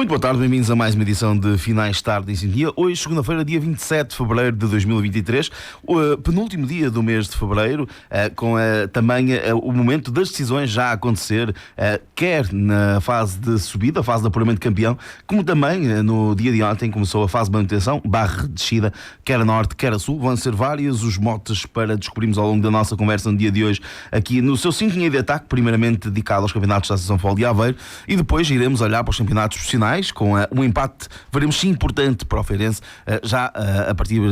Muito boa tarde, bem-vindos a mais uma edição de Finais de Tarde em Sintonia. Hoje, segunda-feira, dia 27 de fevereiro de 2023, o penúltimo dia do mês de fevereiro, com também o momento das decisões já a acontecer, quer na fase de subida, a fase de apuramento de campeão, como também no dia de ontem começou a fase de manutenção, /descida, quer a norte, quer a sul. Vão ser vários os motes para descobrirmos ao longo da nossa conversa no dia de hoje, aqui no seu Sintonia de Ataque, primeiramente dedicado aos campeonatos da Associação Futebol de Aveiro, e depois iremos olhar para os campeonatos profissionais, com um empate, veremos sim, importante para o Feirense, já a partir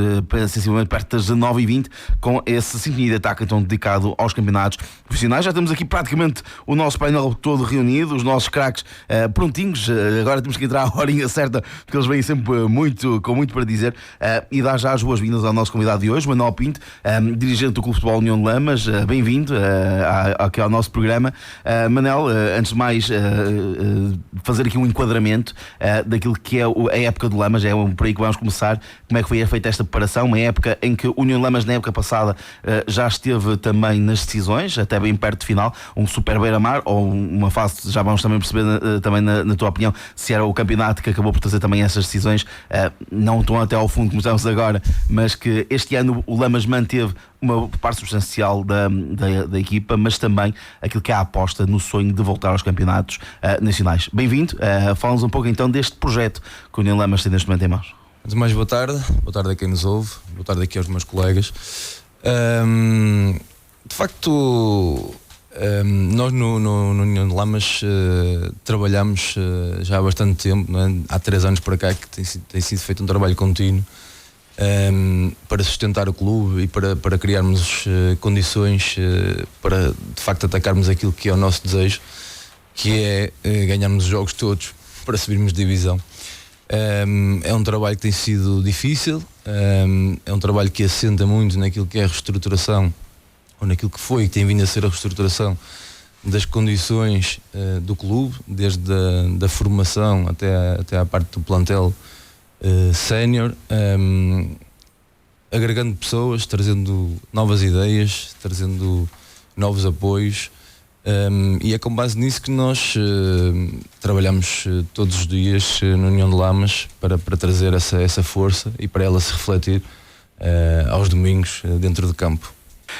sensivelmente perto das 9h20, com esse Sintonia de Ataque então dedicado aos campeonatos profissionais. Já temos aqui praticamente o nosso painel todo reunido, os nossos craques prontinhos. Agora temos que entrar à horinha certa, porque eles vêm sempre com muito para dizer, e dar já as boas-vindas ao nosso convidado de hoje, Manuel Pinto, dirigente do Clube de Futebol União de Lamas. Bem-vindo aqui ao nosso programa. Manel, antes de mais, fazer aqui um enquadramento daquilo que é a época do Lamas. É por aí que vamos começar. Como é que foi feita esta preparação? Uma época em que o União de Lamas, na época passada, já esteve também nas decisões, até bem perto de final, um super beira-mar, ou uma fase, já vamos também perceber também na tua opinião, se era o campeonato que acabou por trazer também essas decisões, não estão até ao fundo como estamos agora, mas que este ano o Lamas manteve uma parte substancial da equipa, mas também aquilo que é a aposta no sonho de voltar aos campeonatos nacionais. Bem-vindo, fala-nos um pouco então deste projeto que o União Lamas tem neste momento em mãos. Antes de mais, boa tarde a quem nos ouve, boa tarde aqui aos meus colegas. De facto, nós no União de Lamas trabalhamos já há bastante tempo, não é? Há 3 anos para cá que tem sido feito um trabalho contínuo para sustentar o clube e para criarmos condições para de facto atacarmos aquilo que é o nosso desejo, que é ganharmos os jogos todos para subirmos de divisão. É um trabalho que tem sido difícil, é um trabalho que assenta muito naquilo que é a reestruturação, ou naquilo que foi e tem vindo a ser a reestruturação das condições do clube, desde da formação até à parte do plantel sénior, agregando pessoas, trazendo novas ideias, trazendo novos apoios, e é com base nisso que nós trabalhamos todos os dias na União de Lamas para trazer essa força e para ela se refletir aos domingos dentro do campo.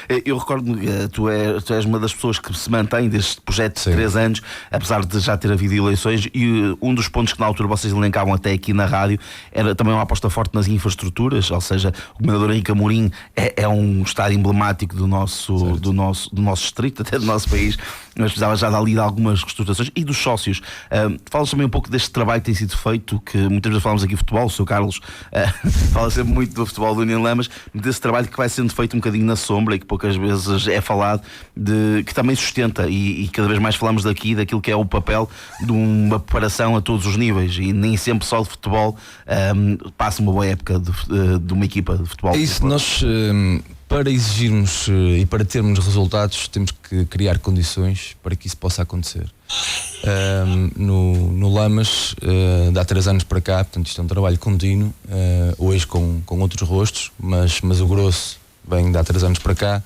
Eu recordo que tu és uma das pessoas que se mantém deste projeto de 3 anos, apesar de já ter havido eleições, e um dos pontos que na altura vocês elencavam até aqui na rádio era também uma aposta forte nas infraestruturas, ou seja, o Comendador Henrique Amorim é um estádio emblemático do nosso distrito, até do nosso país, mas precisava já dali de algumas reestruturações e dos sócios. Falas também um pouco deste trabalho que tem sido feito, que muitas vezes falamos aqui de futebol, o Sr. Carlos fala sempre muito do futebol do União Lamas, desse trabalho que vai sendo feito um bocadinho na sombra e que poucas vezes é falado, que também sustenta, e cada vez mais falamos daquilo que é o papel de uma preparação a todos os níveis, e nem sempre só de futebol passa uma boa época de uma equipa de futebol. É isso, nós para exigirmos e para termos resultados temos que criar condições para que isso possa acontecer. No Lamas, de há 3 anos para cá, portanto isto é um trabalho contínuo, hoje com outros rostos, mas o grosso vem de há 3 anos para cá.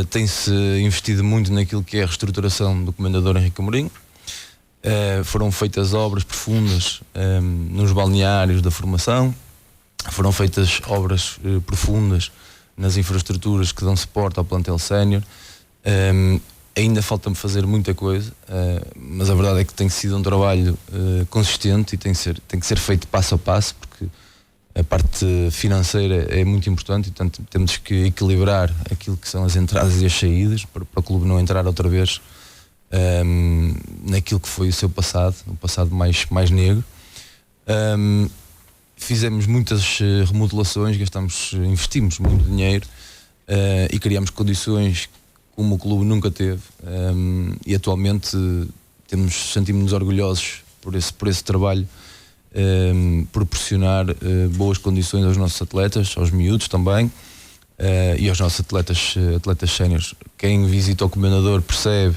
Tem-se investido muito naquilo que é a reestruturação do Comendador Henrique Amorim. Foram feitas obras profundas nos balneários da formação, foram feitas obras profundas nas infraestruturas que dão suporte ao plantel sénior. Ainda falta-me fazer muita coisa, mas a verdade é que tem sido um trabalho consistente e tem que ser feito passo a passo, porque a parte financeira é muito importante e, portanto, temos que equilibrar aquilo que são as entradas e as saídas para o clube não entrar outra vez naquilo que foi o seu passado, o passado mais negro. Fizemos muitas remodelações, investimos muito dinheiro e criámos condições como o clube nunca teve, e atualmente sentimos-nos orgulhosos por esse trabalho, proporcionar boas condições aos nossos atletas, aos miúdos também, e aos nossos atletas séniores. Quem visita o Comendador percebe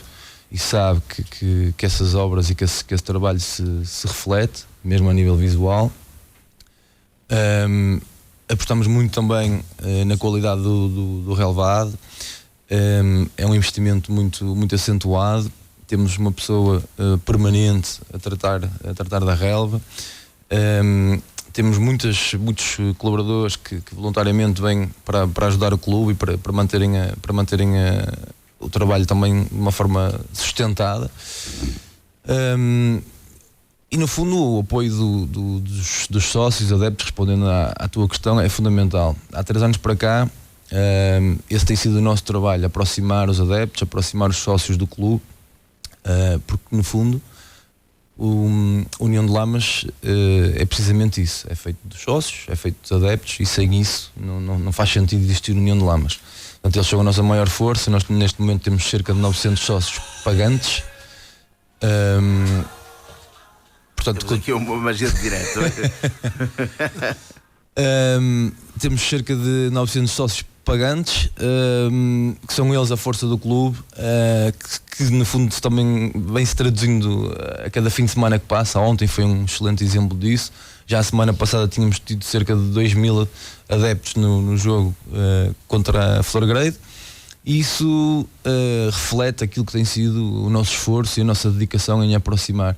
e sabe que essas obras e que esse trabalho se reflete, mesmo a nível visual. Apostamos muito também na qualidade do relevado. É um investimento muito acentuado, temos uma pessoa permanente a tratar da relva. Temos muitos colaboradores que voluntariamente vêm para ajudar o clube e para manterem o trabalho também de uma forma sustentada. E no fundo o apoio dos sócios, adeptos, respondendo à tua questão, é fundamental. Há 3 anos para cá, esse tem sido o nosso trabalho, aproximar os adeptos, aproximar os sócios do clube, porque no fundo o União de Lamas é precisamente isso, é feito dos sócios, é feito dos adeptos, e sem isso não faz sentido existir União de Lamas. Portanto, eles são a nossa maior força. Nós neste momento temos cerca de 900 sócios pagantes. Portanto, temos aqui uma magia de direto. Temos cerca de 900 sócios pagantes, que são eles a força do clube, que no fundo também vem-se traduzindo a cada fim de semana que passa. Ontem foi um excelente exemplo disso. Já a semana passada tínhamos tido cerca de 2.000 adeptos no jogo contra a Florgrade. E isso reflete aquilo que tem sido o nosso esforço e a nossa dedicação em aproximar.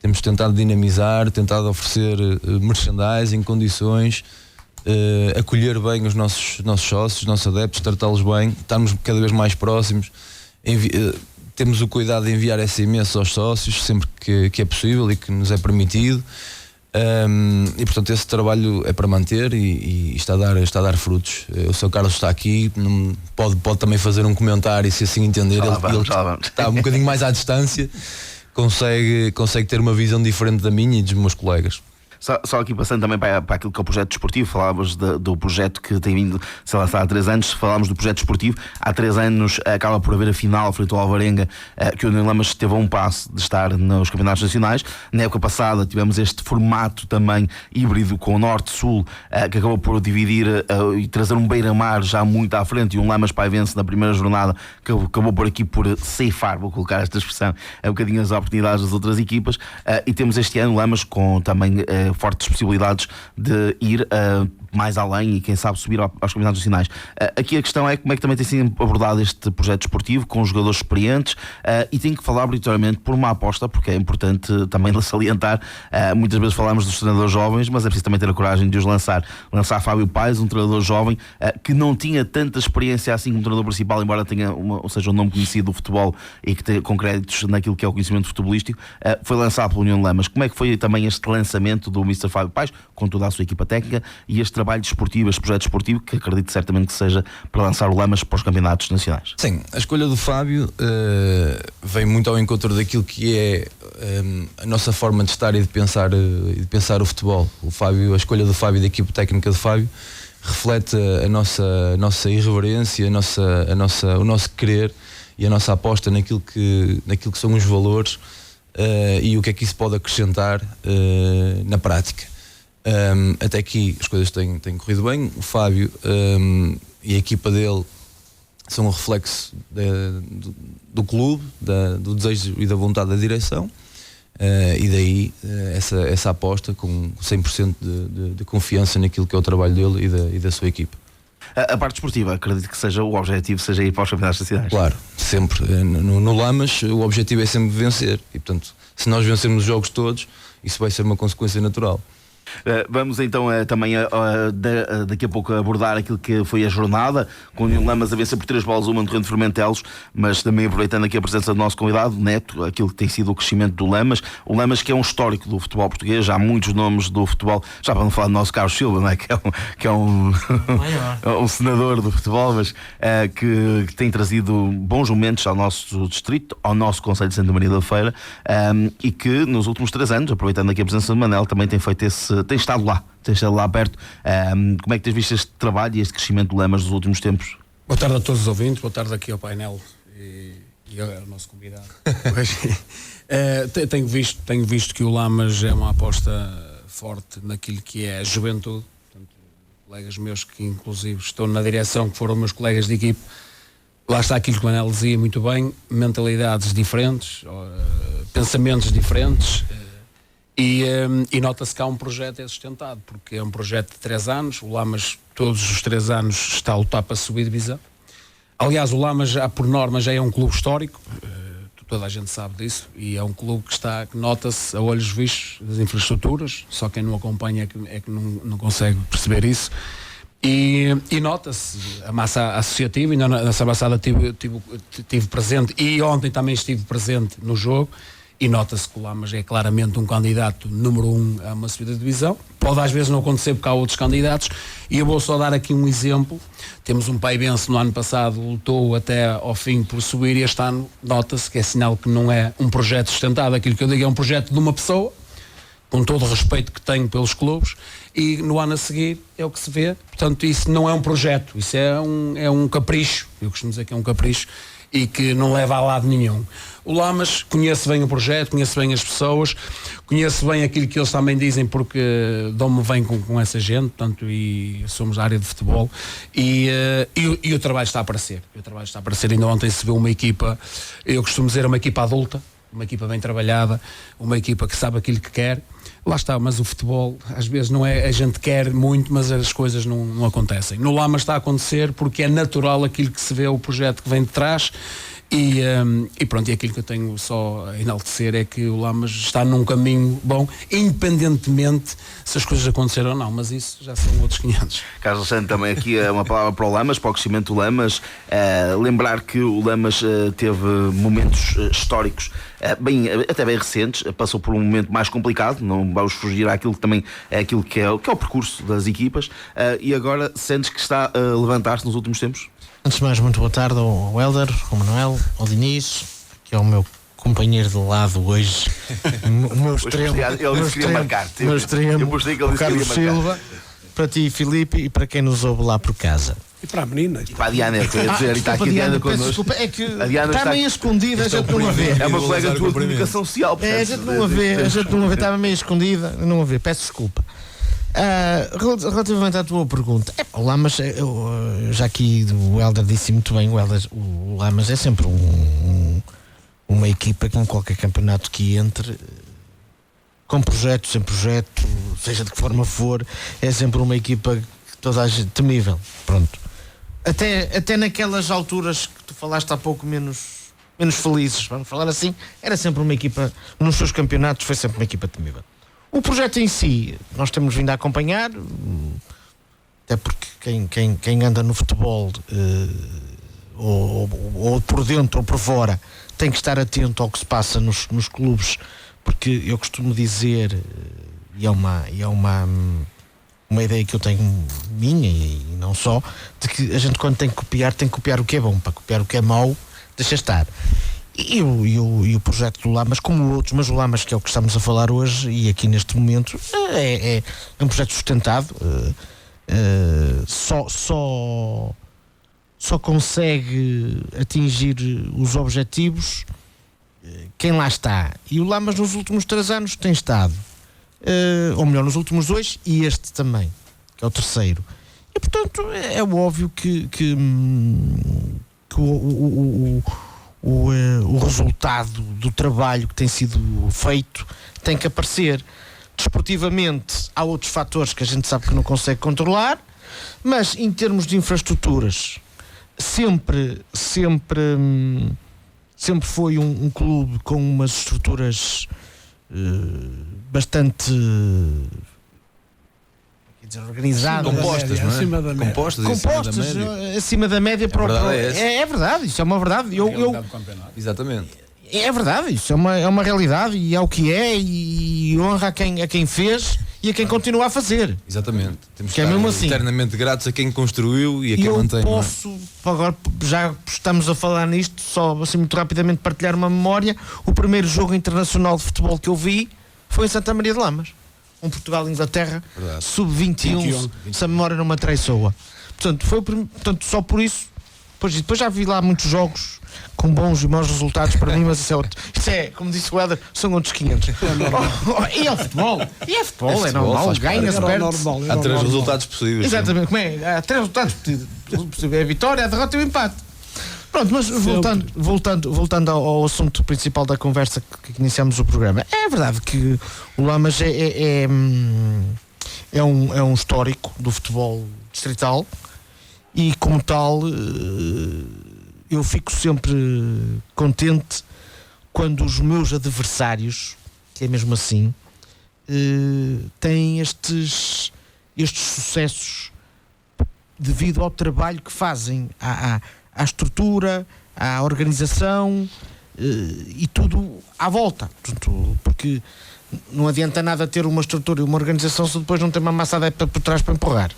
Temos tentado dinamizar, tentado oferecer merchandising, condições, acolher bem os nossos sócios, os nossos adeptos, tratá-los bem, estarmos cada vez mais próximos. Temos o cuidado de enviar SMS aos sócios sempre que é possível e que nos é permitido. E portanto esse trabalho é para manter e está a dar frutos. O Sr. Carlos está aqui, pode também fazer um comentário, se assim entender. Ele está um bocadinho mais à distância, consegue ter uma visão diferente da minha e dos meus colegas. Só aqui passando também para aquilo que é o projeto desportivo, falávamos do projeto que tem vindo a ser lançado há 3 anos. Se falámos do projeto desportivo, há 3 anos acaba por haver a final frente ao Alvarenga, que o União de Lamas esteve a um passo de estar nos campeonatos nacionais. Na época passada tivemos este formato também híbrido com o Norte-Sul, que acabou por dividir e trazer um beira-mar já muito à frente, e um Lamas Paivense na primeira jornada que acabou por aqui por ceifar, vou colocar esta expressão, um bocadinho as oportunidades das outras equipas. E temos este ano Lamas com também fortes possibilidades de ir mais além e quem sabe subir aos campeonatos nacionais. Aqui a questão é como é que também tem sido abordado este projeto esportivo com jogadores experientes, e tenho que falar obrigatoriamente por uma aposta, porque é importante também salientar. Muitas vezes falamos dos treinadores jovens, mas é preciso também ter a coragem de os lançar Fábio Paes, um treinador jovem que não tinha tanta experiência assim como treinador principal, embora tenha seja um nome conhecido do futebol e que tenha com créditos naquilo que é o conhecimento futebolístico. Foi lançado pela União de Lamas. Como é que foi também este lançamento do Mr. Fábio Paes, com toda a sua equipa técnica, e este trabalho desportivo, este projeto desportivo, que acredito certamente que seja para lançar o Lamas para os campeonatos nacionais? Sim, a escolha do Fábio vem muito ao encontro daquilo que é a nossa forma de estar e de pensar o futebol. A escolha do Fábio e da equipa técnica do Fábio reflete a nossa irreverência, o nosso querer e a nossa aposta naquilo que são os valores, e o que é que isso pode acrescentar na prática. Até aqui as coisas têm corrido bem. O Fábio e a equipa dele são um reflexo do clube, do desejo e da vontade da direção, e daí essa aposta com 100% de confiança naquilo que é o trabalho dele e da sua equipa. A parte esportiva, acredito que seja o objetivo, seja ir para os campeonatos nacionais. Claro, sempre. No Lamas o objetivo é sempre vencer, e portanto, se nós vencermos os jogos todos, isso vai ser uma consequência natural. Vamos então também daqui a pouco abordar aquilo que foi a jornada, com o União de Lamas a vencer por 3-1 no terreno de Formentelos, mas também aproveitando aqui a presença do nosso convidado Neto, aquilo que tem sido o crescimento do Lamas. O Lamas, que é um histórico do futebol português, já há muitos nomes do futebol, já para não falar do nosso Carlos Silva, não é? que é um senador do futebol, mas que tem trazido bons momentos ao nosso distrito, ao nosso concelho de Santa Maria da Feira, e que nos últimos 3 anos, aproveitando aqui a presença de Manel, também tem feito tem estado lá perto. Como é que tens visto este trabalho e este crescimento do Lamas nos últimos tempos? Boa tarde a todos os ouvintes, boa tarde aqui ao painel e ao nosso convidado. Tenho visto que o Lamas é uma aposta forte naquilo que é a juventude. Portanto, colegas meus que inclusive estão na direção, que foram meus colegas de equipe, lá está aquilo que o Manel dizia muito bem: mentalidades diferentes, pensamentos diferentes. E nota-se que há um projeto sustentado, porque é um projeto de 3 anos. O Lamas, todos os 3 anos, está a lutar para subir divisão. Aliás, o Lamas, por norma, já é um clube histórico. Tu toda a gente sabe disso, e é um clube que nota-se a olhos vistos das infraestruturas, só quem não acompanha é que não consegue perceber isso. E nota-se a massa associativa. Ainda na semana passada tive presente, e ontem também estive presente no jogo, e nota-se que o Lamas é claramente um candidato número 1 a uma subida de divisão. Pode às vezes não acontecer porque há outros candidatos, e eu vou só dar aqui um exemplo. Temos um Paibense no ano passado, lutou até ao fim por subir, e este ano nota-se que é sinal que não é um projeto sustentado. Aquilo que eu digo é um projeto de uma pessoa, com todo o respeito que tenho pelos clubes, e no ano a seguir é o que se vê. Portanto, isso não é um projeto, isso é um capricho. Eu costumo dizer que é um capricho e que não leva a lado nenhum. O Lamas conhece bem o projeto, conhece bem as pessoas, conhece bem aquilo que eles também dizem, porque dão-me bem com essa gente, portanto, e somos da área de futebol, e o trabalho está a aparecer. Ainda ontem se viu uma equipa, eu costumo dizer, uma equipa adulta, uma equipa bem trabalhada, uma equipa que sabe aquilo que quer. Lá está, mas o futebol às vezes não é, a gente quer muito, mas as coisas não acontecem. No Lamas está a acontecer porque é natural aquilo que se vê, o projeto que vem de trás, e pronto, e aquilo que eu tenho só a enaltecer é que o Lamas está num caminho bom, independentemente se as coisas aconteceram ou não, mas isso já são outros 500. Carlos Santos, também aqui é uma palavra para o Lamas, para o crescimento do Lamas. Lembrar que o Lamas teve momentos históricos até bem recentes, passou por um momento mais complicado, não vamos fugir àquilo que também é aquilo que é o percurso das equipas, e agora sentes que está a levantar-se nos últimos tempos? Antes de mais, muito boa tarde ao Hélder, ao Manuel, ao Diniz, que é o meu companheiro de lado hoje, o meu extremo, o Carlos Silva, para ti, Filipe, e para quem nos ouve lá por casa. E para a menina. E para a Diana, eu queria dizer, está aqui a Diana connosco. Desculpa, é que está meio escondida, a gente não a vê. É uma colega tua de comunicação social. A gente não a vê, estava meio escondida, não a vê, peço desculpa. Relativamente à tua pergunta, o Lamas, já aqui o Hélder disse muito bem, o Lamas é sempre uma equipa que em qualquer campeonato que entre, com projeto, sem projeto, seja de que forma for, é sempre uma equipa que toda a gente temível, pronto. Até naquelas alturas que tu falaste há pouco menos felizes, vamos falar assim, era sempre uma equipa, nos seus campeonatos foi sempre uma equipa temível. O projeto em si, nós temos vindo a acompanhar, até porque quem anda no futebol, ou por dentro ou por fora, tem que estar atento ao que se passa nos clubes, porque eu costumo dizer, e é uma ideia que eu tenho minha e não só, de que a gente, quando tem que copiar o que é bom, para copiar o que é mau, deixa estar. E o projeto do Lamas, como outros, mas o Lamas, que é o que estamos a falar hoje e aqui neste momento, é um projeto sustentado, só consegue atingir os objetivos quem lá está. E o Lamas nos últimos 3 anos tem estado, ou melhor, nos últimos 2, e este também, que é o terceiro. E portanto é óbvio que o resultado do trabalho que tem sido feito tem que aparecer. Desportivamente há outros fatores que a gente sabe que não consegue controlar, mas em termos de infraestruturas sempre foi um clube com umas estruturas bastante organizadas, compostas, não é? Compostas acima da média. É verdade, isso é uma verdade. Exatamente. É verdade, isso é uma realidade, e é o que é, e honra a quem fez e a quem continua a fazer. Exatamente. Temos que é mesmo assim, eternamente gratos a quem construiu e a quem mantém. Eu posso, agora já estamos a falar nisto, só assim muito rapidamente partilhar uma memória. O primeiro jogo internacional de futebol que eu vi foi em Santa Maria de Lamas, Portugal-Inglaterra, sub-21, se a memória não me atraiçoa. Portanto, só por isso. Depois já vi lá muitos jogos com bons e maus resultados para mim, mas isso é, como disse o Hélder, são outros 500. E é futebol, é normal, ganha-se, perde. Há 3 resultados possíveis. Exatamente, como é? Há 3 resultados possíveis: é a vitória, a derrota e o empate. Pronto, mas voltando ao assunto principal da conversa que iniciamos o programa, é verdade que o Lamas é um histórico do futebol distrital, e como tal eu fico sempre contente quando os meus adversários, que é mesmo assim, têm estes sucessos devido ao trabalho que fazem, à estrutura, à organização e tudo à volta. Portanto, porque não adianta nada ter uma estrutura e uma organização se depois não tem uma massa adepta por trás para empurrar.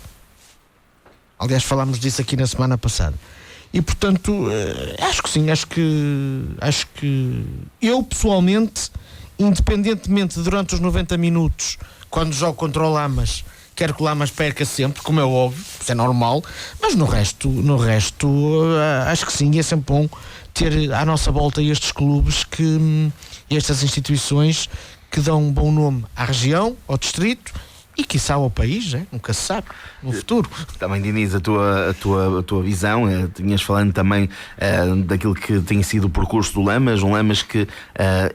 Aliás, falámos disso aqui na semana passada. E portanto, acho que sim, acho que eu pessoalmente, independentemente durante os 90 minutos, quando jogo contra o Lamas, quero que o Lamas perca sempre, como é óbvio, isso é normal, mas no resto, acho que sim, é sempre bom ter à nossa volta estes clubes, estas instituições que dão um bom nome à região, ao distrito e quiçá ao país, nunca se sabe, no futuro. Também, Diniz, a tua visão, tinhas falando também daquilo que tem sido o percurso do Lamas, um Lamas que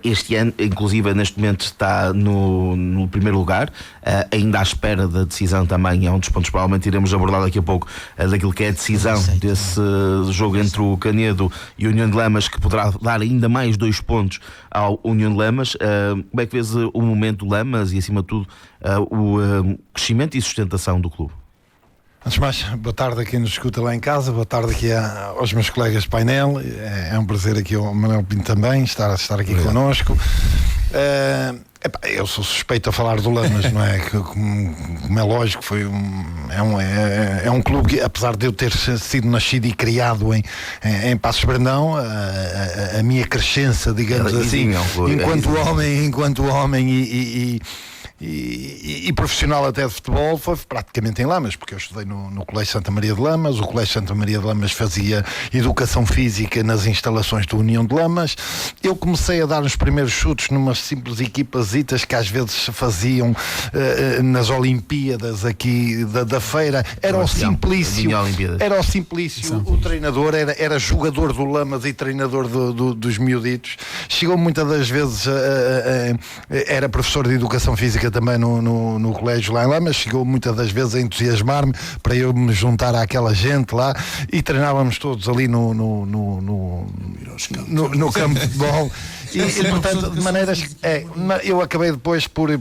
este ano, inclusive neste momento, está no primeiro lugar, ainda à espera da decisão também, é um dos pontos que provavelmente iremos abordar daqui a pouco, daquilo que é a decisão desse jogo entre o Canedo e a União de Lamas, que poderá dar ainda mais 2 pontos ao União de Lamas. Como é que vês o momento do Lamas e, acima de tudo, o crescimento e sustentação do clube? Antes de mais, boa tarde a quem nos escuta lá em casa, boa tarde aqui aos meus colegas de painel, é um prazer aqui ao Manuel Pinto também estar aqui connosco. Eu sou suspeito a falar do Lamas, não é? Como é lógico, é um clube que, apesar de eu ter sido nascido e criado em Passos Brandão, a minha crescença, digamos assim, enquanto homem e profissional até de futebol, foi praticamente em Lamas, porque eu estudei no Colégio Santa Maria de Lamas. O Colégio Santa Maria de Lamas fazia educação física nas instalações da União de Lamas. Eu comecei a dar os primeiros chutes numas simples equipasitas que às vezes se faziam nas Olimpíadas aqui da feira. Era o Simplício, o treinador, era jogador do Lamas e treinador dos miuditos. Chegou muitas das vezes era professor de educação física também no colégio lá em Lamas, chegou muitas das vezes a entusiasmar-me para eu me juntar àquela gente lá, e treinávamos todos ali no campo de futebol. E portanto, de maneiras eu acabei depois por ir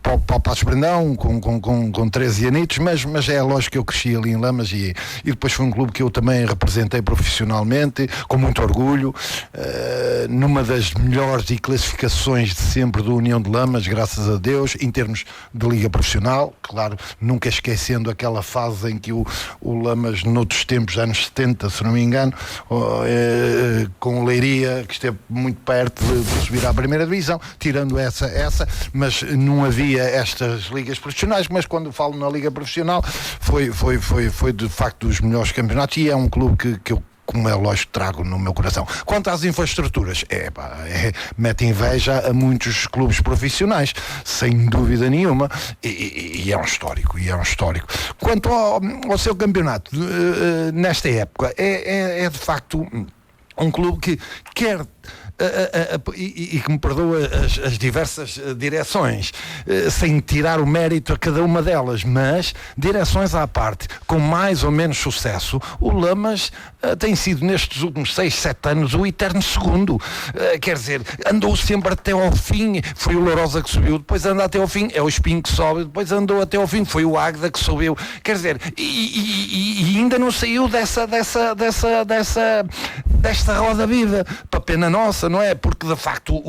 para o Passos Brandão com 13 anitos, mas é lógico que eu cresci ali em Lamas e depois foi um clube que eu também representei profissionalmente, com muito orgulho, numa das melhores e classificações de sempre do União de Lamas, graças a Deus, em termos de liga profissional, claro, nunca esquecendo aquela fase em que o Lamas, noutros tempos, anos 70, se não me engano, com o Leiria, que esteve muito perto de subir à primeira divisão, tirando essa, mas não havia estas ligas profissionais. Mas quando falo na liga profissional, foi de facto dos melhores campeonatos, e é um clube que eu, como é lógico, trago no meu coração. Quanto às infraestruturas, mete inveja a muitos clubes profissionais, sem dúvida nenhuma, e é um histórico, Quanto ao seu campeonato, nesta época, é de facto um clube que quer e que me perdoa as diversas direções, sem tirar o mérito a cada uma delas, mas direções à parte, com mais ou menos sucesso, o Lamas tem sido nestes últimos 6, 7 anos o eterno segundo. Quer dizer, andou sempre até ao fim, foi o Lourosa que subiu, depois anda até ao fim, é o Espinho que sobe, depois andou até ao fim, foi o Águeda que subiu. Quer dizer, e ainda não saiu desta roda viva, para pena nossa, não é? Porque de facto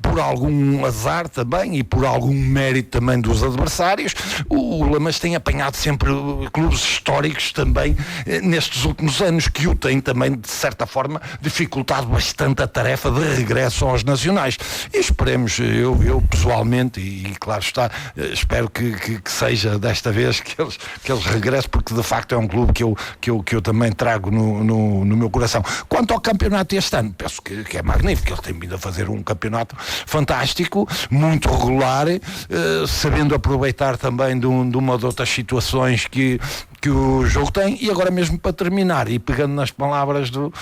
por algum azar também e por algum mérito também dos adversários, o Lamas tem apanhado sempre clubes históricos também nestes últimos anos, que o tem também, de certa forma, dificultado bastante a tarefa de regresso aos nacionais. E esperemos, eu pessoalmente, e claro está, espero que seja desta vez que eles regressem, porque de facto é um clube que eu também trago no meu coração. Quanto ao campeonato este ano, penso que é magnífico. Ele tem vindo a fazer um campeonato fantástico, muito regular, sabendo aproveitar também de uma ou de outras situações que o jogo tem. E agora mesmo, para terminar, e pegando nas palavras do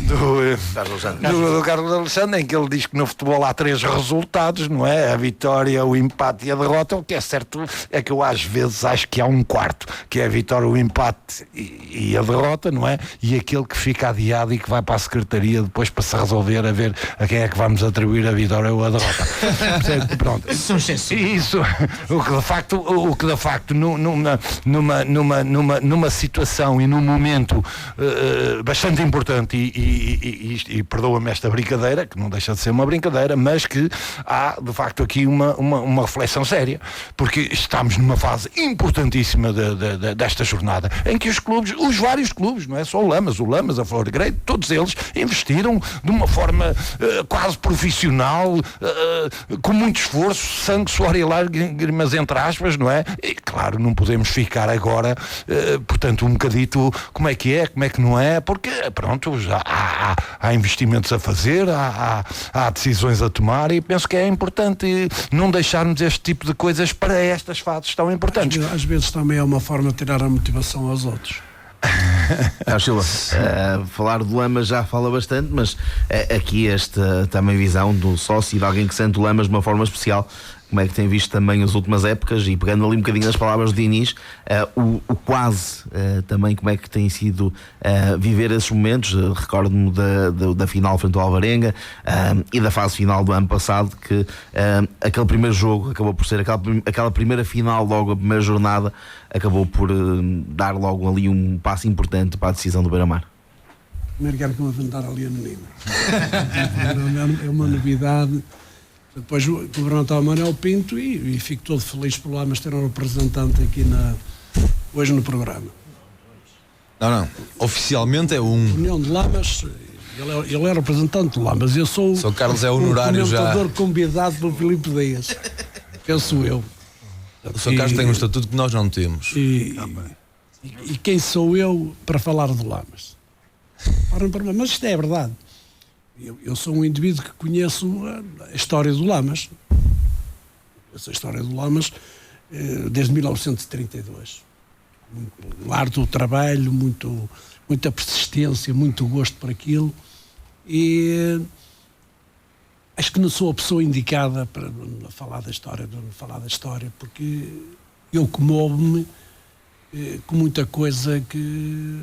do Carlos Alexandre, em que ele diz que no futebol há 3 resultados, não é? A vitória, o empate e a derrota. O que é certo é que eu às vezes acho que há um quarto, que é a vitória, o empate e a derrota, não é? E aquele que fica adiado e que vai para a secretaria depois para se resolver a ver a quem é que vamos atribuir a vitória ou a derrota. Pronto. Isso, o que de facto numa situação e num momento bastante importante e perdoa-me esta brincadeira, que não deixa de ser uma brincadeira, mas que há de facto aqui uma reflexão séria, porque estamos numa fase importantíssima desta jornada, em que os vários clubes, não é só o Lamas, a Flor Grey, todos eles investiram de uma forma quase profissional, com muito esforço, sangue, suor e lágrimas, entre aspas, não é? E claro, não podemos ficar agora, portanto, um bocadito como é que não é, porque pronto, já há investimentos a fazer, há decisões a tomar, e penso que é importante não deixarmos este tipo de coisas para estas fases tão importantes. Às vezes também é uma forma de tirar a motivação aos outros. Silva, falar do Lamas já fala bastante, mas aqui esta também visão do sócio e de alguém que sente o Lamas de uma forma especial, como é que tem visto também as últimas épocas, e pegando ali um bocadinho nas palavras do Diniz, o quase também, como é que tem sido viver esses momentos. Recordo-me da final frente ao Alvarenga e da fase final do ano passado, que aquele primeiro jogo acabou por ser aquela primeira final, logo a primeira jornada, acabou por dar logo ali um passo importante para a decisão do Beira-Mar. Primeiro quero que me aventar ali a menina. É uma novidade. Depois cumprimentar o Manuel Pinto e fico todo feliz por lá, mas ter um representante aqui hoje no programa. Não, oficialmente é um. União de Lamas, ele é representante de Lamas, eu sou o Carlos é honorário já. Comentador convidado pelo Filipe Dias, penso eu. O Sr. Carlos tem um estatuto que nós não temos. E quem sou eu para falar de Lamas? Mas isto é verdade. Eu sou um indivíduo que conheço a história do Lamas. Essa história do Lamas desde 1932. Um árduo trabalho, muita persistência, muito gosto por aquilo. E acho que não sou a pessoa indicada para falar da história, porque eu comovo-me com muita coisa que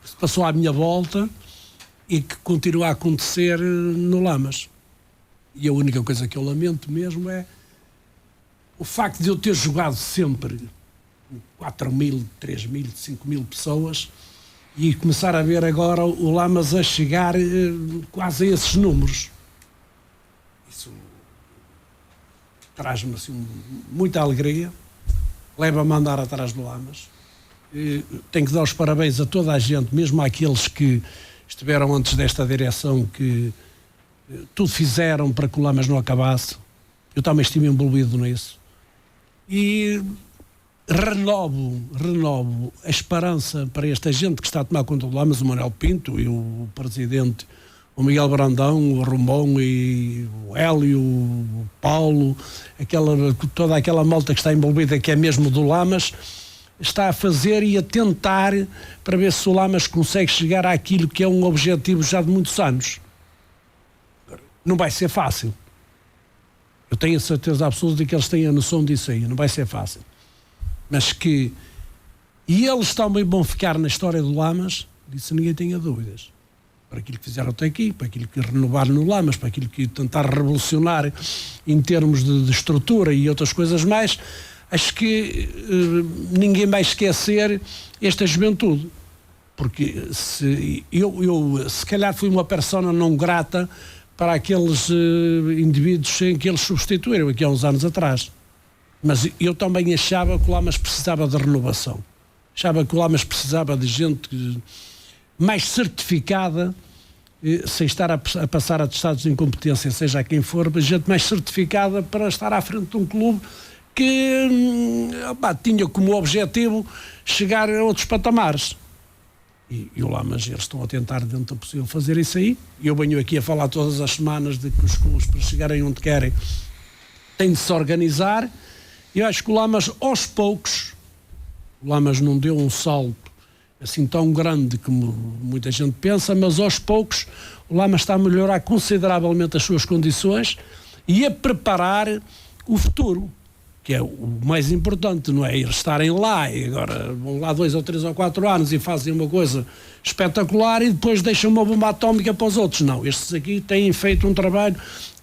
se passou à minha volta e que continua a acontecer no Lamas. E a única coisa que eu lamento mesmo é o facto de eu ter jogado sempre 4.000, 3.000, 5.000 pessoas e começar a ver agora o Lamas a chegar quase a esses números. Isso traz-me assim, muita alegria, leva-me a andar atrás do Lamas. Tenho que dar os parabéns a toda a gente, mesmo àqueles que estiveram antes desta direção, que tudo fizeram para que o Lamas não acabasse. Eu também estive envolvido nisso. E renovo a esperança para esta gente que está a tomar conta do Lamas, o Manuel Pinto e o presidente, o Miguel Brandão, o Romão e o Hélio, o Paulo, toda aquela malta que está envolvida, que é mesmo do Lamas, está a fazer e a tentar para ver se o Lamas consegue chegar àquilo que é um objetivo já de muitos anos. Não vai ser fácil. Eu tenho a certeza absoluta de que eles têm a noção disso aí. Não vai ser fácil. Mas que... E eles também vão ficar na história do Lamas, disso ninguém tenha dúvidas. Para aquilo que fizeram até aqui, para aquilo que renovaram no Lamas, para aquilo que tentaram revolucionar em termos de estrutura e outras coisas mais. Acho que ninguém vai esquecer esta juventude, porque se calhar fui uma persona não grata para aqueles indivíduos em que eles substituíram aqui há uns anos atrás, mas eu também achava que o Lamas precisava de renovação, achava que o Lamas precisava de gente mais certificada, sem estar a passar atestados de incompetência, seja a quem for, mas gente mais certificada para estar à frente de um clube que tinha como objetivo chegar a outros patamares. E o Lamas, eles estão a tentar dentro do possível fazer isso aí. E eu venho aqui a falar todas as semanas de que os clubes, para chegarem onde querem, têm de se organizar. E eu acho que o Lamas, aos poucos, o Lamas não deu um salto assim tão grande como muita gente pensa, mas aos poucos o Lamas está a melhorar consideravelmente as suas condições e a preparar o futuro, que é o mais importante, não é ir estarem lá e agora vão lá 2 ou 3 ou 4 anos e fazem uma coisa espetacular e depois deixam uma bomba atómica para os outros. Não, estes aqui têm feito um trabalho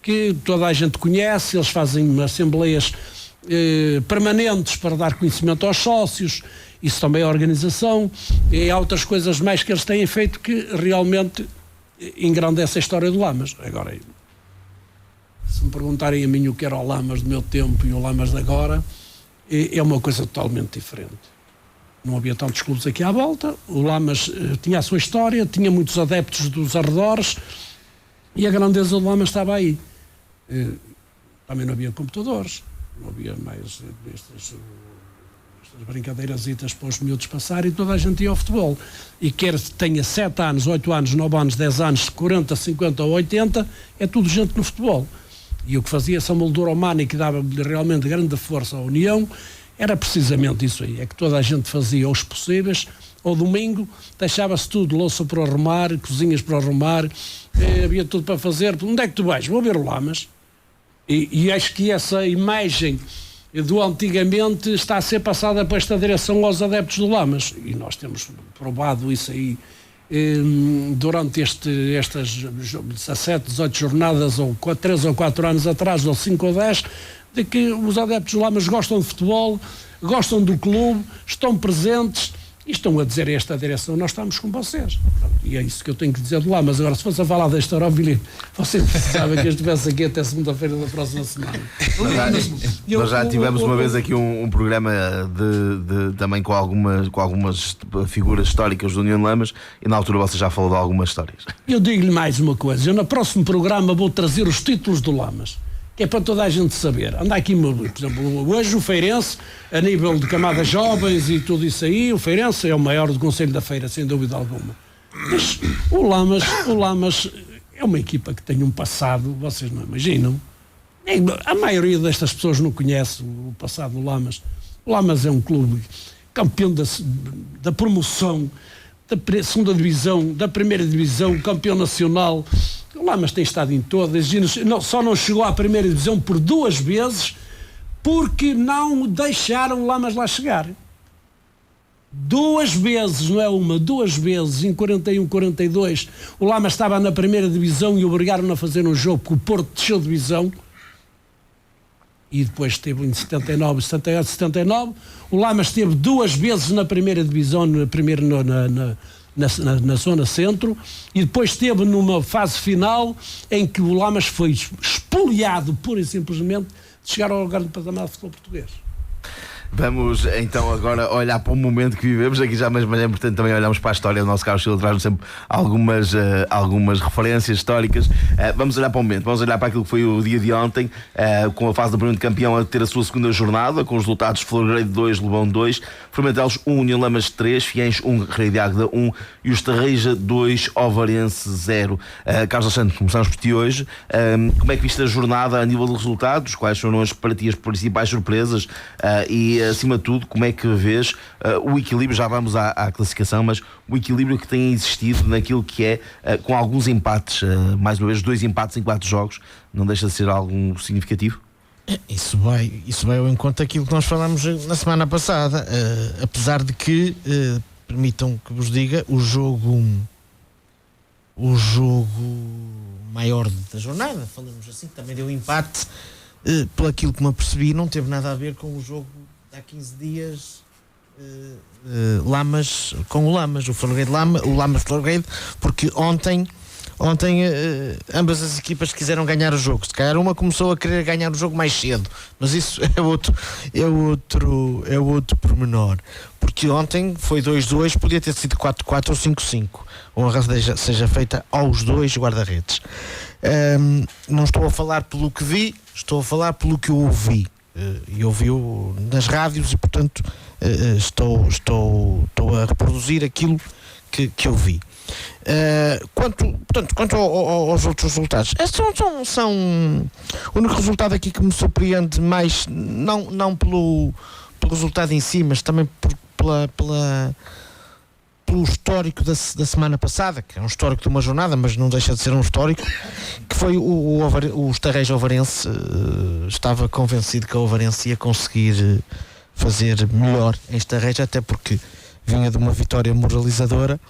que toda a gente conhece, eles fazem assembleias permanentes para dar conhecimento aos sócios, isso também é organização, e há outras coisas mais que eles têm feito que realmente engrandece a história do Lamas. Agora, se me perguntarem a mim o que era o Lamas do meu tempo e o Lamas de agora, é uma coisa totalmente diferente. Não havia tantos clubes aqui à volta, o Lamas tinha a sua história, tinha muitos adeptos dos arredores e a grandeza do Lamas estava aí. Também não havia computadores, não havia mais estas brincadeirasitas para os miúdos passar e toda a gente ia ao futebol. E quer tenha 7 anos, 8 anos, 9 anos, 10 anos, 40, 50 ou 80, é tudo gente no futebol. E o que fazia essa moldura humana e que dava realmente grande força à união era precisamente isso aí, é que toda a gente fazia os possíveis. Ao domingo deixava-se tudo, louça para arrumar, cozinhas para arrumar, havia tudo para fazer. Onde é que tu vais? Vou ver o Lamas. E acho que essa imagem do antigamente está a ser passada para esta direção aos adeptos do Lamas. E nós temos provado isso aí durante estas 17, 18 jornadas, ou 3 ou 4 anos atrás, ou 5 ou 10, de que os adeptos do Lamas gostam de futebol, gostam do clube, estão presentes e estão a dizer a esta direção: nós estamos com vocês. E é isso que eu tenho que dizer de lá. Mas agora, se fosse a falar da história, Filipe, você precisava que eu estivesse aqui até segunda-feira da próxima semana. Nós já tivemos uma vez aqui um programa também com algumas figuras históricas do União de Lamas, e na altura você já falou de algumas histórias. Eu digo-lhe mais uma coisa: eu no próximo programa vou trazer os títulos do Lamas, que é para toda a gente saber. Anda aqui, por exemplo, hoje o Feirense, a nível de camadas jovens e tudo isso aí, o Feirense é o maior do Conselho da Feira, sem dúvida alguma. Mas o Lamas é uma equipa que tem um passado, vocês não imaginam. A maioria destas pessoas não conhece o passado do Lamas. O Lamas é um clube campeão da promoção, da segunda divisão, da primeira divisão, campeão nacional. O Lamas tem estado em todas, só não chegou à primeira divisão por 2 vezes porque não deixaram o Lamas lá chegar. 2 vezes, não é uma, 2 vezes, em 41, 42, o Lamas estava na primeira divisão e obrigaram-no a fazer um jogo porque o Porto desceu de divisão. E depois esteve em 79, 78, 79. O Lamas esteve 2 vezes na primeira divisão, na zona centro, e depois esteve numa fase final em que o Lamas foi espoliado, pura e simplesmente, de chegar ao lugar do patamar do futebol português. Vamos então agora olhar para o momento que vivemos aqui já, mas é importante também olharmos para a história do nosso Carlos Silva, traz-nos sempre algumas referências históricas. Vamos olhar para o momento, vamos olhar para aquilo que foi o dia de ontem, com a fase do primeiro de campeão a ter a sua segunda jornada, com os resultados: Florgrade 2, Lobão 2, Formentelos 1, União Lamas 3, Fiéns 1, Rei de Águeda 1 e os Tarreja 2, Ovarense 0. Carlos Santos, começamos por ti hoje. Como é que viste a jornada a nível de resultados? Quais foram para ti as principais surpresas? E acima de tudo, como é que vês o equilíbrio, já vamos à classificação, mas o equilíbrio que tem existido naquilo que é, com alguns empates, mais uma vez 2 empates em 4 jogos, não deixa de ser algo significativo? Isso vai ao encontro daquilo que nós falámos na semana passada, apesar de que, permitam que vos diga, o jogo maior da jornada, falamos assim, também deu empate, pelo aquilo que me apercebi, não teve nada a ver com o jogo há 15 dias, Lamas com o Lamas, o Lamas Florgrade, porque ontem ambas as equipas quiseram ganhar o jogo. Se calhar uma começou a querer ganhar o jogo mais cedo, mas isso é outro pormenor, porque ontem foi 2-2, podia ter sido 4-4 ou 5-5. A honra seja feita aos 2 guarda-redes. Não estou a falar pelo que vi, estou a falar pelo que eu ouvi. E ouvi-o nas rádios e, portanto, estou a reproduzir aquilo que eu vi. Quanto aos outros resultados, são o único resultado aqui que me surpreende mais, não pelo resultado em si, mas também pelo histórico da semana passada, que é um histórico de uma jornada, mas não deixa de ser um histórico, que foi o Estarreja Ovarense. Estava convencido que a Ovarense ia conseguir fazer melhor em Estarreja, até porque vinha de uma vitória moralizadora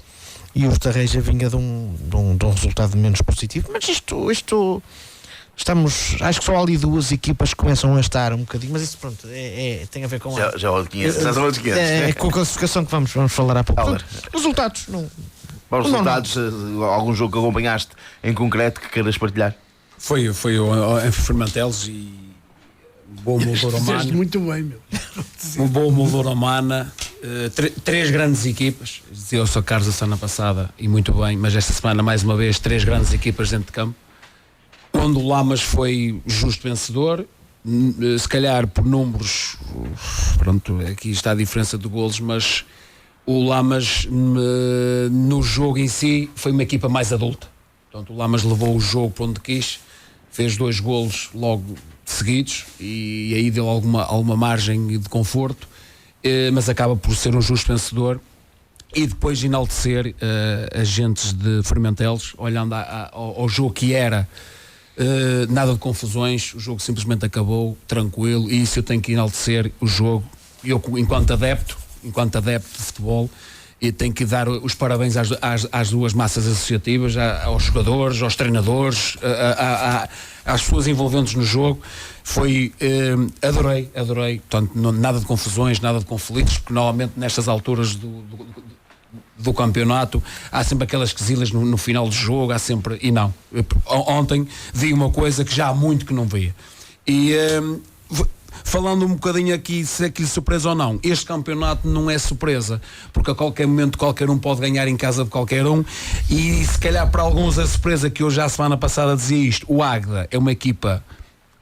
e o Estarreja vinha de um resultado menos positivo. Mas isto estamos, acho que só há ali duas equipas que começam a estar um bocadinho, mas isso pronto, tem a ver com já são outros 500. É com a classificação que vamos falar há pouco. Portanto, resultados não. Bons resultados, algum jogo que acompanhaste em concreto que queiras partilhar? Foi em Fermantelos e boa Moldoromana. Muito bem, meu. Uma boa Moldoromana, 3 grandes equipas. Dizia o Sr. Carlos a semana passada, e muito bem, mas esta semana mais uma vez 3 grandes equipas dentro de campo. Onde o Lamas foi justo vencedor, se calhar por números, pronto, aqui está a diferença de golos, mas o Lamas no jogo em si foi uma equipa mais adulta. Portanto, o Lamas levou o jogo para onde quis, fez 2 golos logo seguidos e aí deu alguma margem de conforto, mas acaba por ser um justo vencedor. E depois enaltecer agentes de Fermentelos, olhando ao jogo que era. Nada de confusões, o jogo simplesmente acabou tranquilo, e isso eu tenho que enaltecer o jogo. Eu, enquanto adepto de futebol, e tenho que dar os parabéns às duas massas associativas, aos jogadores, aos treinadores, às pessoas envolventes no jogo. Adorei, portanto, nada de confusões, nada de conflitos, porque normalmente nestas alturas do campeonato há sempre aquelas quesilhas no final do jogo, há sempre, e não, ontem vi uma coisa que já há muito que não via. E falando um bocadinho aqui se é aquilo surpresa ou não, este campeonato não é surpresa, porque a qualquer momento qualquer um pode ganhar em casa de qualquer um, e se calhar para alguns a surpresa, que eu já a semana passada dizia isto, o Águeda é uma equipa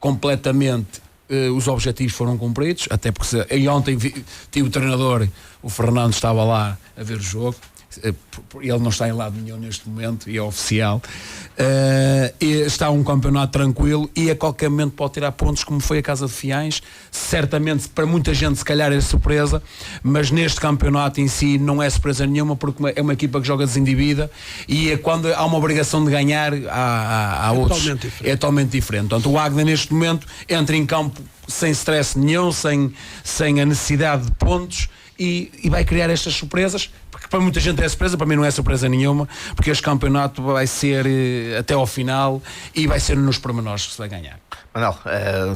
completamente, os objetivos foram cumpridos, até porque ontem tive o treinador, o Fernando, estava lá a ver o jogo, ele não está em lado nenhum neste momento e é oficial, e está um campeonato tranquilo, e a qualquer momento pode tirar pontos, como foi a Casa de Fiães. Certamente para muita gente se calhar é surpresa, mas neste campeonato em si não é surpresa nenhuma, porque é uma equipa que joga desindibida, e quando há uma obrigação de ganhar há outros, é totalmente diferente. Portanto, o Águeda neste momento entra em campo sem stress nenhum, sem a necessidade de pontos, e vai criar estas surpresas, porque para muita gente é surpresa, para mim não é surpresa nenhuma, porque este campeonato vai ser até ao final, e vai ser nos pormenores que se vai ganhar. Manel,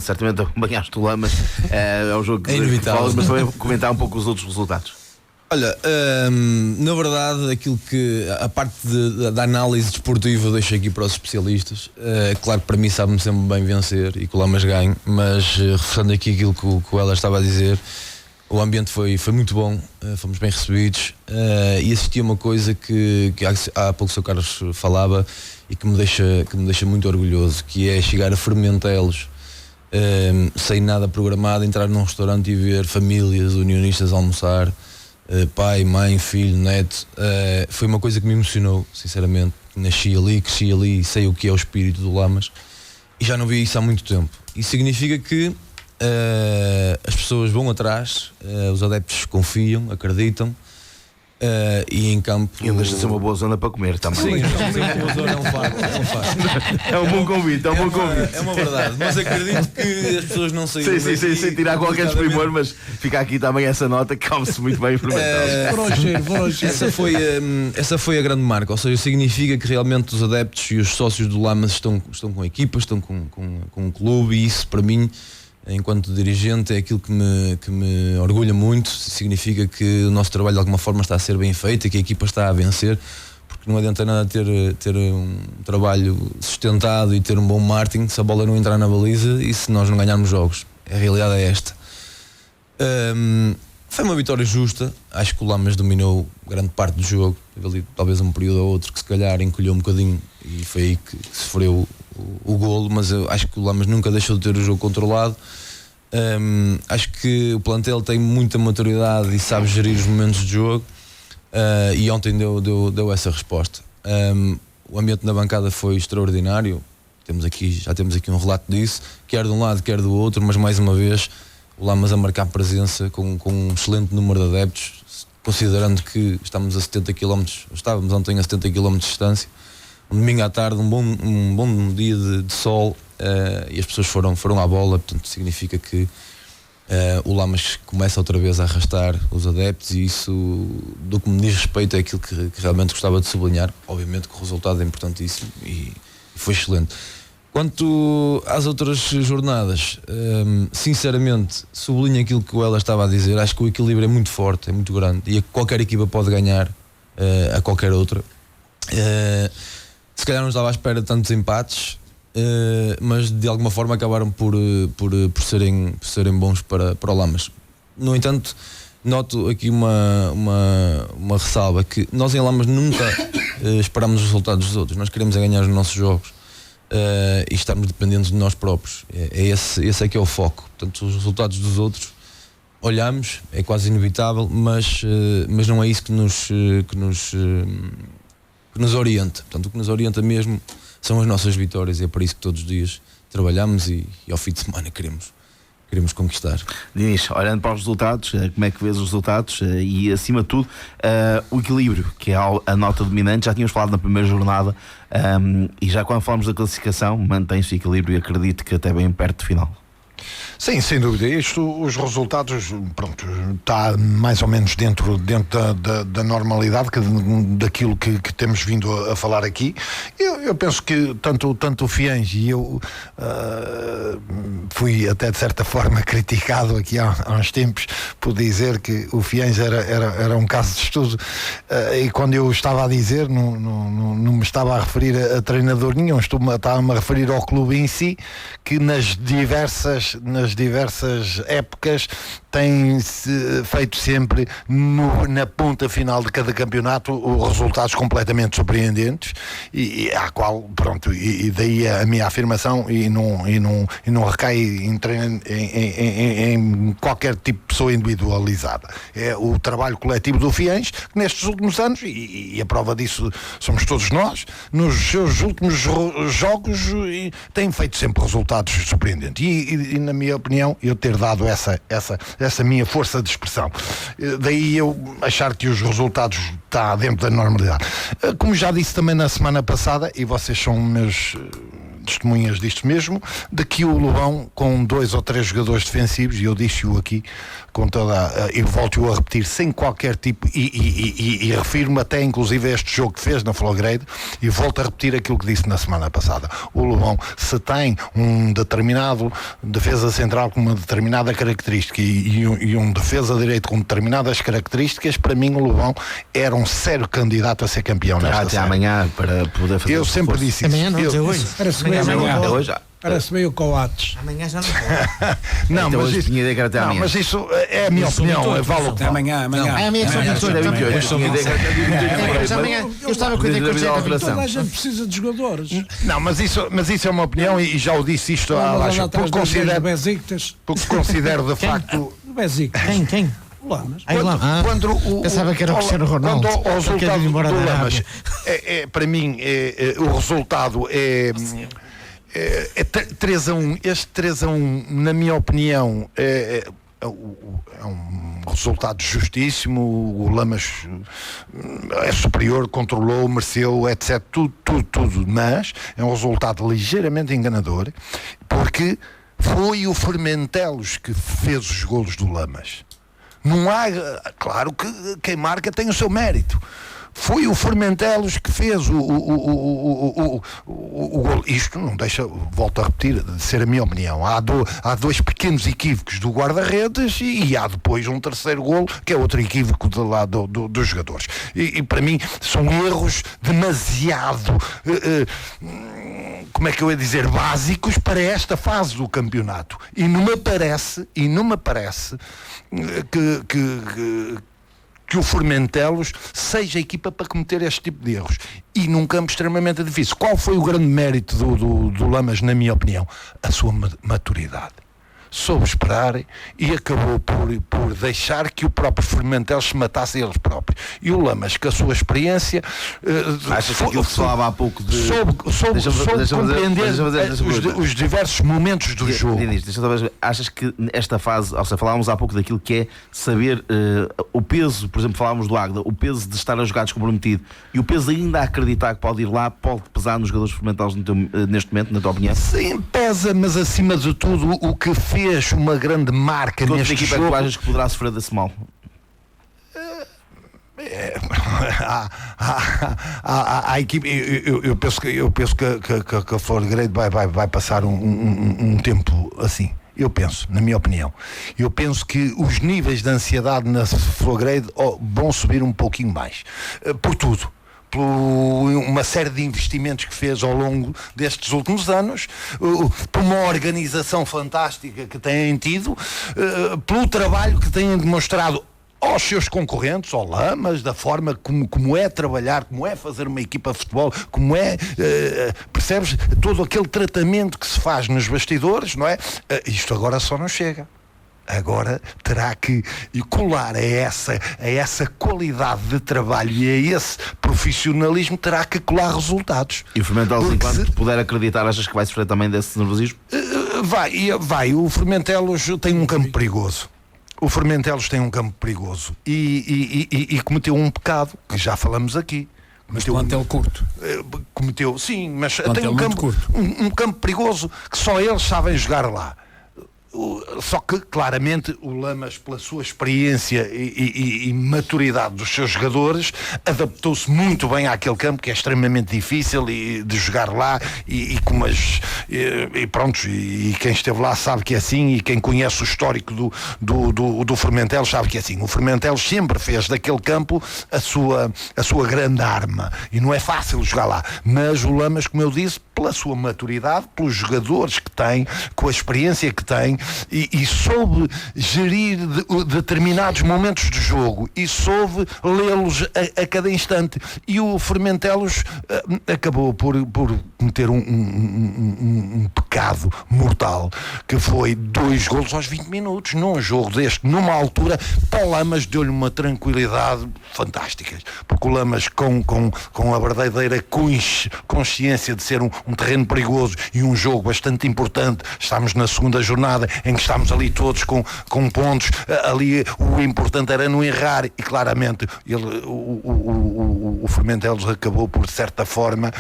certamente acompanhaste o Lamas, é um jogo que inevitável, mas também comentar um pouco os outros resultados. Olha, na verdade, aquilo que a parte da análise desportiva eu deixo aqui para os especialistas. Claro que para mim sabe-me sempre bem vencer e que o Lamas ganhe, mas reforçando aqui aquilo que o Heller estava a dizer, o ambiente foi muito bom, fomos bem recebidos, e assisti a uma coisa que há pouco o Sr. Carlos falava e que me deixa muito orgulhoso, que é chegar a Fermentelos sem nada programado, entrar num restaurante e ver famílias unionistas a almoçar, pai, mãe, filho, neto. Foi uma coisa que me emocionou, sinceramente. Nasci ali, cresci ali, sei o que é o espírito do Lamas, e já não vi isso há muito tempo. Isso significa que as pessoas vão atrás, os adeptos confiam, acreditam, e em campo. E deixa de ser uma boa zona para comer também. Sim, uma boa zona é um facto. É um bom convite, é um bom convite. É uma verdade, mas acredito que as pessoas não saíram. Sim, sem tirar qualquer desprimor, mas fica aqui também essa nota que come-se muito bem fermentado. Essa foi a grande marca, ou seja, significa que realmente os adeptos e os sócios do Lamas estão com equipas, estão com um clube, e isso para mim, enquanto dirigente, é aquilo que me orgulha muito. Significa que o nosso trabalho de alguma forma está a ser bem feito e que a equipa está a vencer, porque não adianta nada ter um trabalho sustentado e ter um bom marketing se a bola não entrar na baliza e se nós não ganharmos jogos. A realidade é esta. Foi uma vitória justa, acho que o Lamas dominou grande parte do jogo, teve ali talvez um período ou outro que se calhar encolheu um bocadinho e foi aí que sofreu o golo, mas eu acho que o Lamas nunca deixou de ter o jogo controlado. Acho que o plantel tem muita maturidade e sabe gerir os momentos de jogo, e ontem deu essa resposta. O ambiente na bancada foi extraordinário, já temos aqui um relato disso, quer de um lado quer do outro, mas mais uma vez o Lamas a marcar presença com um excelente número de adeptos. considerando que estávamos ontem a 70 km de distância, um domingo à tarde, um bom dia de sol, e as pessoas foram à bola, portanto significa que o Lamas começa outra vez a arrastar os adeptos, e isso, do que me diz respeito, é aquilo que realmente gostava de sublinhar. Obviamente que o resultado é importantíssimo e foi excelente. Quanto às outras jornadas, sinceramente, sublinho aquilo que o Ela estava a dizer. Acho que o equilíbrio é muito forte, é muito grande, e qualquer equipa pode ganhar a qualquer outra. Se calhar não estava à espera de tantos empates, mas de alguma forma acabaram por serem bons para o Lamas. No entanto, noto aqui uma ressalva, que nós em Lamas nunca esperamos os resultados dos outros. Nós queremos ganhar os nossos jogos. E estamos dependentes de nós próprios. Esse é que é o foco. Portanto, os resultados dos outros olhamos, é quase inevitável, mas não é isso que nos orienta. Portanto, o que nos orienta mesmo são as nossas vitórias, e é para isso que todos os dias trabalhamos e ao fim de semana queremos conquistar. Dinis, olhando para os resultados, como é que vês os resultados e, acima de tudo, o equilíbrio, que é a nota dominante? Já tínhamos falado na primeira jornada, e já quando falamos da classificação, mantém-se o equilíbrio, e acredito que até bem perto do final. Sim, sem dúvida. Os resultados, pronto, está mais ou menos dentro da normalidade, daquilo que temos vindo a falar aqui. Eu penso que tanto o Fiens, e eu fui até de certa forma criticado aqui há uns tempos por dizer que o Fiens era um caso de estudo, e quando eu estava a dizer, não me estava a referir a treinador nenhum, estava-me a referir ao clube em si, que nas diversas épocas tem-se feito sempre na ponta final de cada campeonato resultados completamente surpreendentes, e daí a minha afirmação, e não recai em qualquer tipo de pessoa individualizada. É o trabalho coletivo do Fiens, que nestes últimos anos, e a prova disso somos todos nós, nos seus últimos jogos tem feito sempre resultados surpreendentes, e na minha opinião, eu ter dado essa minha força de expressão, daí eu achar que os resultados está dentro da normalidade. Como já disse também na semana passada, e vocês são meus testemunhas disto mesmo, de que o Lobão, com 2 ou 3 jogadores defensivos, e eu disse-o aqui com e volto-o a repetir sem qualquer tipo, e refiro-me até inclusive a este jogo que fez na Flograde, e volto a repetir aquilo que disse na semana passada. O Lobão, se tem um determinado defesa central com uma determinada característica e um defesa direito com determinadas características, para mim o Lobão era um sério candidato a ser campeão nesta Até série. amanhã para poder fazer. Eu sempre disse isso. Amanhã não, hoje. Parece meio Coates. Amanhã já não pode. Não, então, mas tinha ideia que era até amanhã. mas isso é a minha opinião. Vale o que vale. Amanhã. Amanhã que são 28. É 28. Tinha ideia que era até 28. Mas amanhã eu estava com a ideia que hoje era 28. Toda a gente precisa de jogadores. Não, mas isso é uma opinião, e já o disse isto há baixo. Porque considero de facto. Besiktas. Quem? Lamas. Pensava que era o Cristiano Ronaldo. Quando o resultado do Lamas, para mim, o resultado é 3-1. Este 3-1, na minha opinião, é um resultado justíssimo. O Lamas é superior, controlou, mereceu, etc. Tudo, mas é um resultado ligeiramente enganador, porque foi o Fermentelos que fez os golos do Lamas. Não há, claro que quem marca tem o seu mérito. Foi o Fermentelos que fez o gol. Isto não deixa, volto a repetir, de ser a minha opinião. Há 2 pequenos equívocos do guarda-redes, e há depois um terceiro golo, que é outro equívoco do lado dos jogadores. E para mim são erros demasiado, como é que eu ia dizer, básicos para esta fase do campeonato. E não me parece que o Fermentelos seja a equipa para cometer este tipo de erros, e num campo extremamente difícil. Qual foi o grande mérito do Lamas, na minha opinião? A sua maturidade. soube esperar e acabou por deixar que o próprio Formentel se matasse a eles próprios. E o Lamas, com a sua experiência, Achas que aquilo que falava há pouco de... soube compreender os diversos momentos do jogo. Achas que esta fase, ou seja, falámos há pouco daquilo que é saber o peso, por exemplo, falámos do Águeda, o peso de estar a jogar descomprometido e o peso ainda a acreditar que pode ir lá, pode pesar nos jogadores Formentales neste momento, na tua opinião? Sim, pesa, mas acima de tudo o que fez uma grande marca Que outra neste equipa jogo... que tu achas que poderá sofrer desse mal? A equipe, eu penso que a Florgrade vai passar um tempo assim. Eu penso, na minha opinião, eu penso que os níveis de ansiedade na Florgrade vão subir um pouquinho mais, por tudo. Por uma série de investimentos que fez ao longo destes últimos anos, por uma organização fantástica que têm tido, pelo trabalho que têm demonstrado aos seus concorrentes, ao Lamas, da forma como é trabalhar, como é fazer uma equipa de futebol, como é, percebes, todo aquele tratamento que se faz nos bastidores, não é? Isto agora só não chega. Agora terá que colar a essa qualidade de trabalho e a esse profissionalismo, terá que colar resultados. E o Formentel, enquanto puder acreditar, achas que vai sofrer também desse nervosismo? Vai. O Formentelos tem um campo perigoso. O Formentelos tem um campo perigoso e cometeu um pecado que já falamos aqui. Mas plantel curto. Cometeu, sim, mas Plantel tem um campo perigoso que só eles sabem jogar lá. Só que claramente o Lamas, pela sua experiência e maturidade dos seus jogadores, adaptou-se muito bem àquele campo que é extremamente difícil de jogar lá e quem esteve lá sabe que é assim, e quem conhece o histórico do Formentel sabe que é assim. O Formentel sempre fez daquele campo a sua grande arma e não é fácil jogar lá, mas o Lamas, como eu disse, pela sua maturidade, pelos jogadores que tem, com a experiência que tem, e soube gerir determinados momentos de jogo e soube lê-los a cada instante. E o Formentelos acabou por cometer um pecado mortal, que foi 2 golos aos 20 minutos num jogo deste, numa altura. Para o Lamas deu-lhe uma tranquilidade fantástica, porque o Lamas, com a verdadeira consciência de ser um terreno perigoso e um jogo bastante importante, estamos na segunda jornada em que estamos ali todos com pontos, ali o importante era não errar, e claramente o Formentelos acabou por, de certa forma,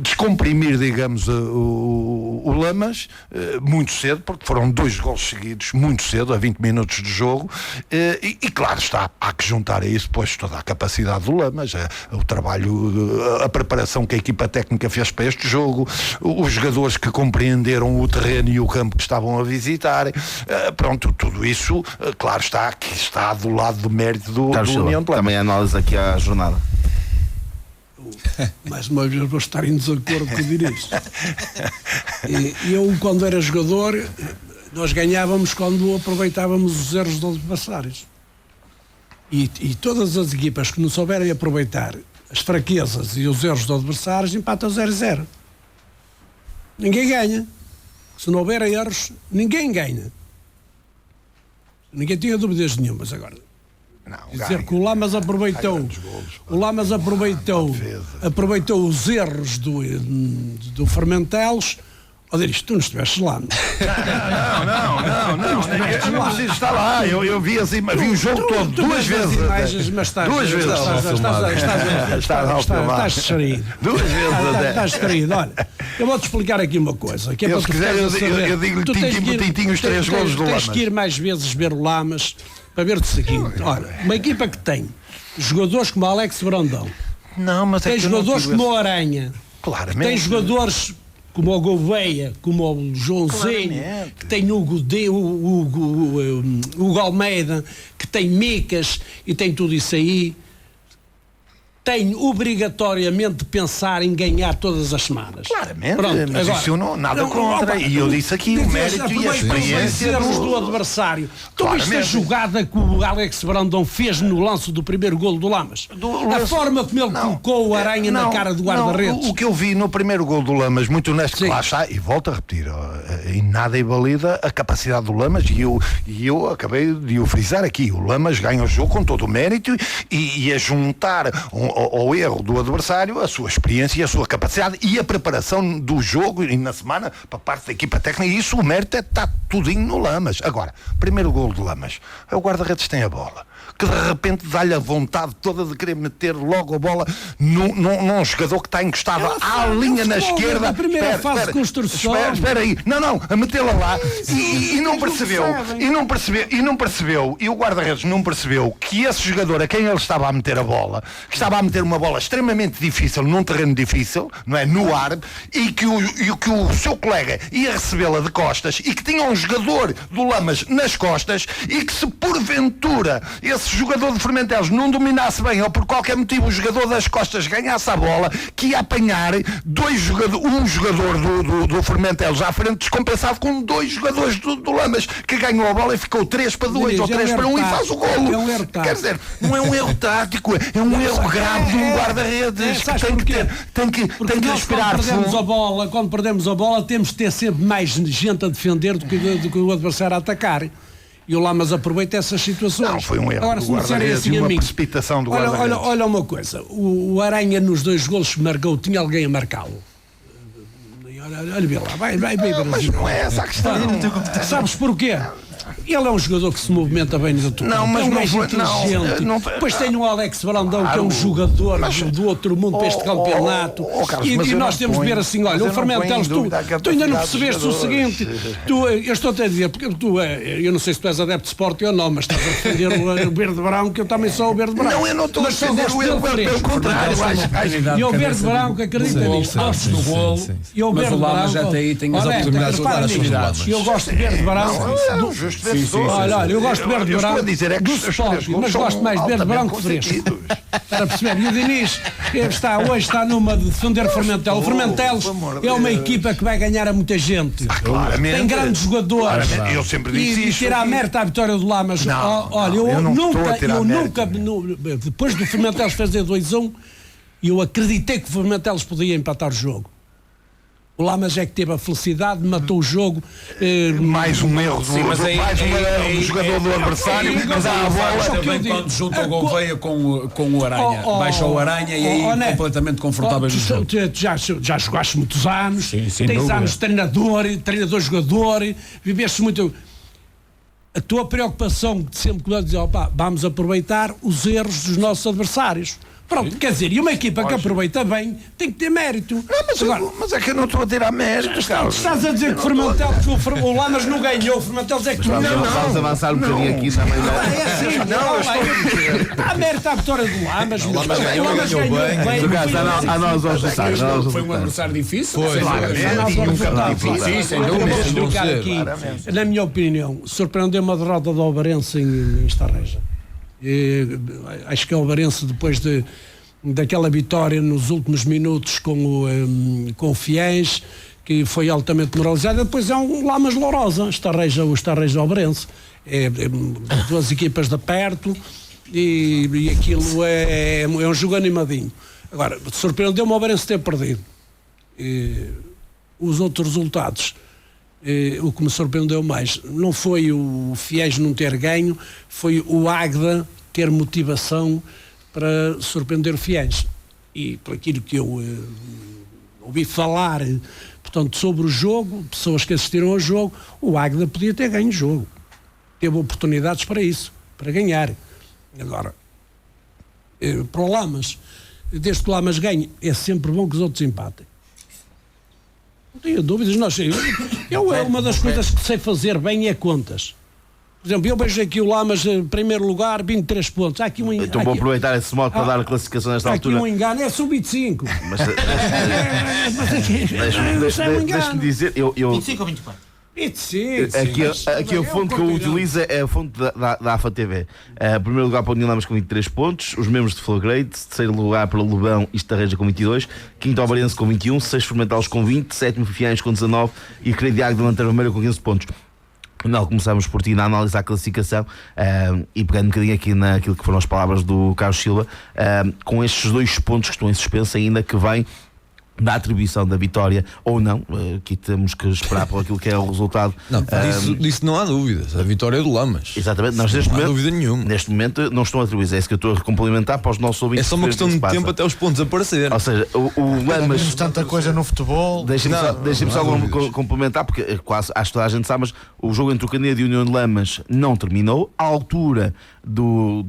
descomprimir, digamos, o Lamas muito cedo, porque foram 2 golos seguidos muito cedo, a 20 minutos de jogo, e claro está, há que juntar a isso depois toda a capacidade do Lamas, o trabalho, a preparação que a equipa técnica fez para este jogo, os jogadores que compreenderam o terreno e o campo que estavam a visitar, pronto, tudo isso, claro está, que está do lado do mérito do União de Lamas. Também análise aqui à jornada. Mais uma vez vou estar em desacordo com o Diniz. E eu, quando era jogador, nós ganhávamos quando aproveitávamos os erros dos adversários. E todas as equipas que não souberem aproveitar as fraquezas e os erros dos adversários empatam 0-0. Ninguém ganha. Se não houver erros, ninguém ganha. Ninguém tinha dúvidas nenhumas agora. Dizer que o Lamas aproveitou os erros do Formentelos. Olha isto, tu não estiveste lá. Não, eu não preciso estar lá. Eu vi assim, vi o jogo todo, 2 vezes. Duas vezes. Estás distraído. 2 vezes até. Estás distraído. Olha, eu vou-te explicar aqui uma coisa. Que é para se quiser, eu digo-lhe tintim os 3 golos do Lamas. Tens que ir mais vezes ver o Lamas para ver o seguinte. Olha, uma equipa que tem jogadores como Alex Brandão, tem jogadores como o Aranha, tem jogadores como o Gouveia, como o Joãozinho, que tem o Hugo Almeida, que tem Micas e tem tudo isso aí. tem obrigatoriamente de pensar em ganhar todas as semanas. Claramente, Pronto, mas agora, isso eu não, nada contra. E eu disse aqui o mérito e a experiência do adversário. Tu viste a Claramente. jogada que o Alex Brandão fez no lance do primeiro golo do Lamas? A forma como ele colocou o Aranha na cara do guarda-redes. O que eu vi no primeiro gol do Lamas, muito honesto, que Sim. lá está, e volto a repetir, em nada invalida a capacidade do Lamas, e eu acabei de o frisar aqui. O Lamas ganha o jogo com todo o mérito e a juntar ao erro do adversário a sua experiência e a sua capacidade e a preparação do jogo e na semana para parte da equipa técnica. E isso, o mérito está tudinho no Lamas. Agora, primeiro gol do Lamas, o guarda-redes tem a bola, que de repente dá-lhe a vontade toda de querer meter logo a bola num jogador que está encostado à linha na esquerda. A primeira fase de construção. Espera aí. Não, a metê-la lá e não percebeu. E não percebeu. E o guarda-redes não percebeu que esse jogador a quem ele estava a meter a bola, que estava a meter uma bola extremamente difícil, num terreno difícil, não é? No ar, e que o seu colega ia recebê-la de costas e que tinha um jogador do Lamas nas costas e que se porventura esse jogador de Formentelos não dominasse bem ou por qualquer motivo o jogador das costas ganhasse a bola, que ia apanhar um jogador do Formentelos à frente descompensado com dois jogadores do Lamas que ganhou a bola e ficou 3-2 ou 3-1 e faz o golo. É um erro tático. Quer dizer, não é um erro tático, é um erro grave de um guarda-redes que tem que respirar fundo. Quando perdemos a bola temos de ter sempre mais gente a defender do que o adversário a atacar. E o Lamas aproveita essas situações. Não, foi um erro Agora, do se me disserem guarda-redes assim e a uma mim, precipitação do guarda-redes. olha uma coisa, o Aranha nos 2 golos que marcou, tinha alguém a marcá-lo. Olha bem lá, vai Mas Brasil. não é essa a questão. Sabes porquê? Ele é um jogador que se movimenta bem no campo. Não, mas é um não gajo foi- inteligente. não- Depois tem o Alex Brandão, que é um jogador do outro mundo para este campeonato. Carlos, mas E eu nós não temos de ver ponho- assim, mas olha, eu o não ponho em Formentelos, dúvida a tu ainda não capacidade percebeste o dos seguinte, eu estou-te a dizer, porque eu não sei se tu és adepto de Sport ou não, mas estás a defender o verde-branco, que eu também sou o verde-branco. Não, eu não estou a Mas só defender gosto o erro, dele pelo fresco. contrário. E o verde-branco acredita nisto. Gosto do golo, E o mas o Lamas verde-branco, até aí tem as olha, oportunidades de repara dar as suas nisto. jogadas. Eu gosto de verde-branco. Não, justo vencedor. Olha, eu gosto de verde Eu estou branco a dizer é que do os três Sporting, golos mas são gosto mais de verde altamente branco fresco. consentidos. Para perceber? E o Diniz hoje está numa de defender o Formentel. O Formentelos pelo amor de é uma Deus. equipa que vai ganhar a muita gente. Claramente. Tem grandes jogadores. Claramente. Eu sempre disse E isto tirar a aqui. mérito à vitória do Lamas. Não, Olha, não, eu não estou a tirar mérito. depois do Formentelos fazer 2-1, eu acreditei que o Formentelos podia empatar o jogo. O Lamas é que teve a felicidade, matou o jogo. Mais um erro do jogador do adversário, mas há a bola. Também quando junta o Gouveia com o Aranha. Baixa o Aranha e aí completamente confortáveis no jogo. Tu já jogaste muitos anos, Sim, sem tens dúvida. anos de treinador-jogador, viveste muito. A tua preocupação de sempre que dizer, vamos aproveitar os erros dos nossos adversários. Pronto, quer dizer, e uma equipa que aproveita bem tem que ter mérito. Não, mas é que eu não estou a tirar mérito, Carlos. Estás a dizer que o Lamas não ganhou, o Formentelos é que ganhou. Vamos avançar um bocadinho aqui também. É assim, há mérito à vitória do Lamas. O Lamas ganhou bem. A nós aos resultados. Foi um adversário difícil. Sim, sem dúvida. Vou explicar aqui, na minha opinião, surpreendeu-me a derrota do Alvarense em Estarreja. Acho que o Alvarense, depois daquela vitória nos últimos minutos com o Fiéis, que foi altamente moralizada, depois é um Lamas Lourosa, o Estarreja Alvarense. Duas equipas de perto e aquilo é um jogo animadinho. Agora, surpreendeu-me o Alvarense ter perdido. Os outros resultados, o que me surpreendeu mais não foi o Fiéis não ter ganho, foi o Águeda ter motivação para surpreender o Fiéis. E por aquilo que eu ouvi falar, portanto, sobre o jogo, pessoas que assistiram ao jogo, o Águeda podia ter ganho o jogo, teve oportunidades para isso, para ganhar. Agora, para o Lamas, desde que o Lamas ganhe, é sempre bom que os outros empatem. Não tenho dúvidas. Uma das coisas que sei fazer bem é contas. Por exemplo, eu vejo aqui o Lamas em primeiro lugar, 23 pontos. Há aqui um Então vou aproveitar esse modo para dar a classificação nesta há aqui altura. um engano, é sub-25. Mas deixa-me dizer, eu 25 ou 24? Aqui a fonte que eu utilizo é a fonte da AFA TV. Primeiro lugar para o União Lamas com 23 pontos, os membros de Flagreite, terceiro lugar para o Lobão e Estarreja com 22, quinto Alvarense com 21, sexto Fermentalos com 20, sétimo Fiães com 19 e Crediago de Lanterna Vermelha com 15 pontos. Não, começamos por ti na análise à classificação e pegando um bocadinho aqui naquilo que foram as palavras do Carlos Silva, com estes 2 pontos que estão em suspenso ainda, que vem da atribuição da vitória ou não, aqui temos que esperar por aquilo que é o resultado. Não, disso não há dúvidas, a vitória é do Lamas. Exatamente, nós não há dúvida nenhuma. Neste momento não estão atribuídos, é isso que eu estou a complementar para os nossos ouvintes. É só uma questão de tempo até os pontos aparecerem. Ou seja, o Lamas... Temos tanta coisa no futebol. Deixem-me só complementar, porque quase acho que toda a gente sabe, mas o jogo entre o Canedo e o União de Lamas não terminou. À altura do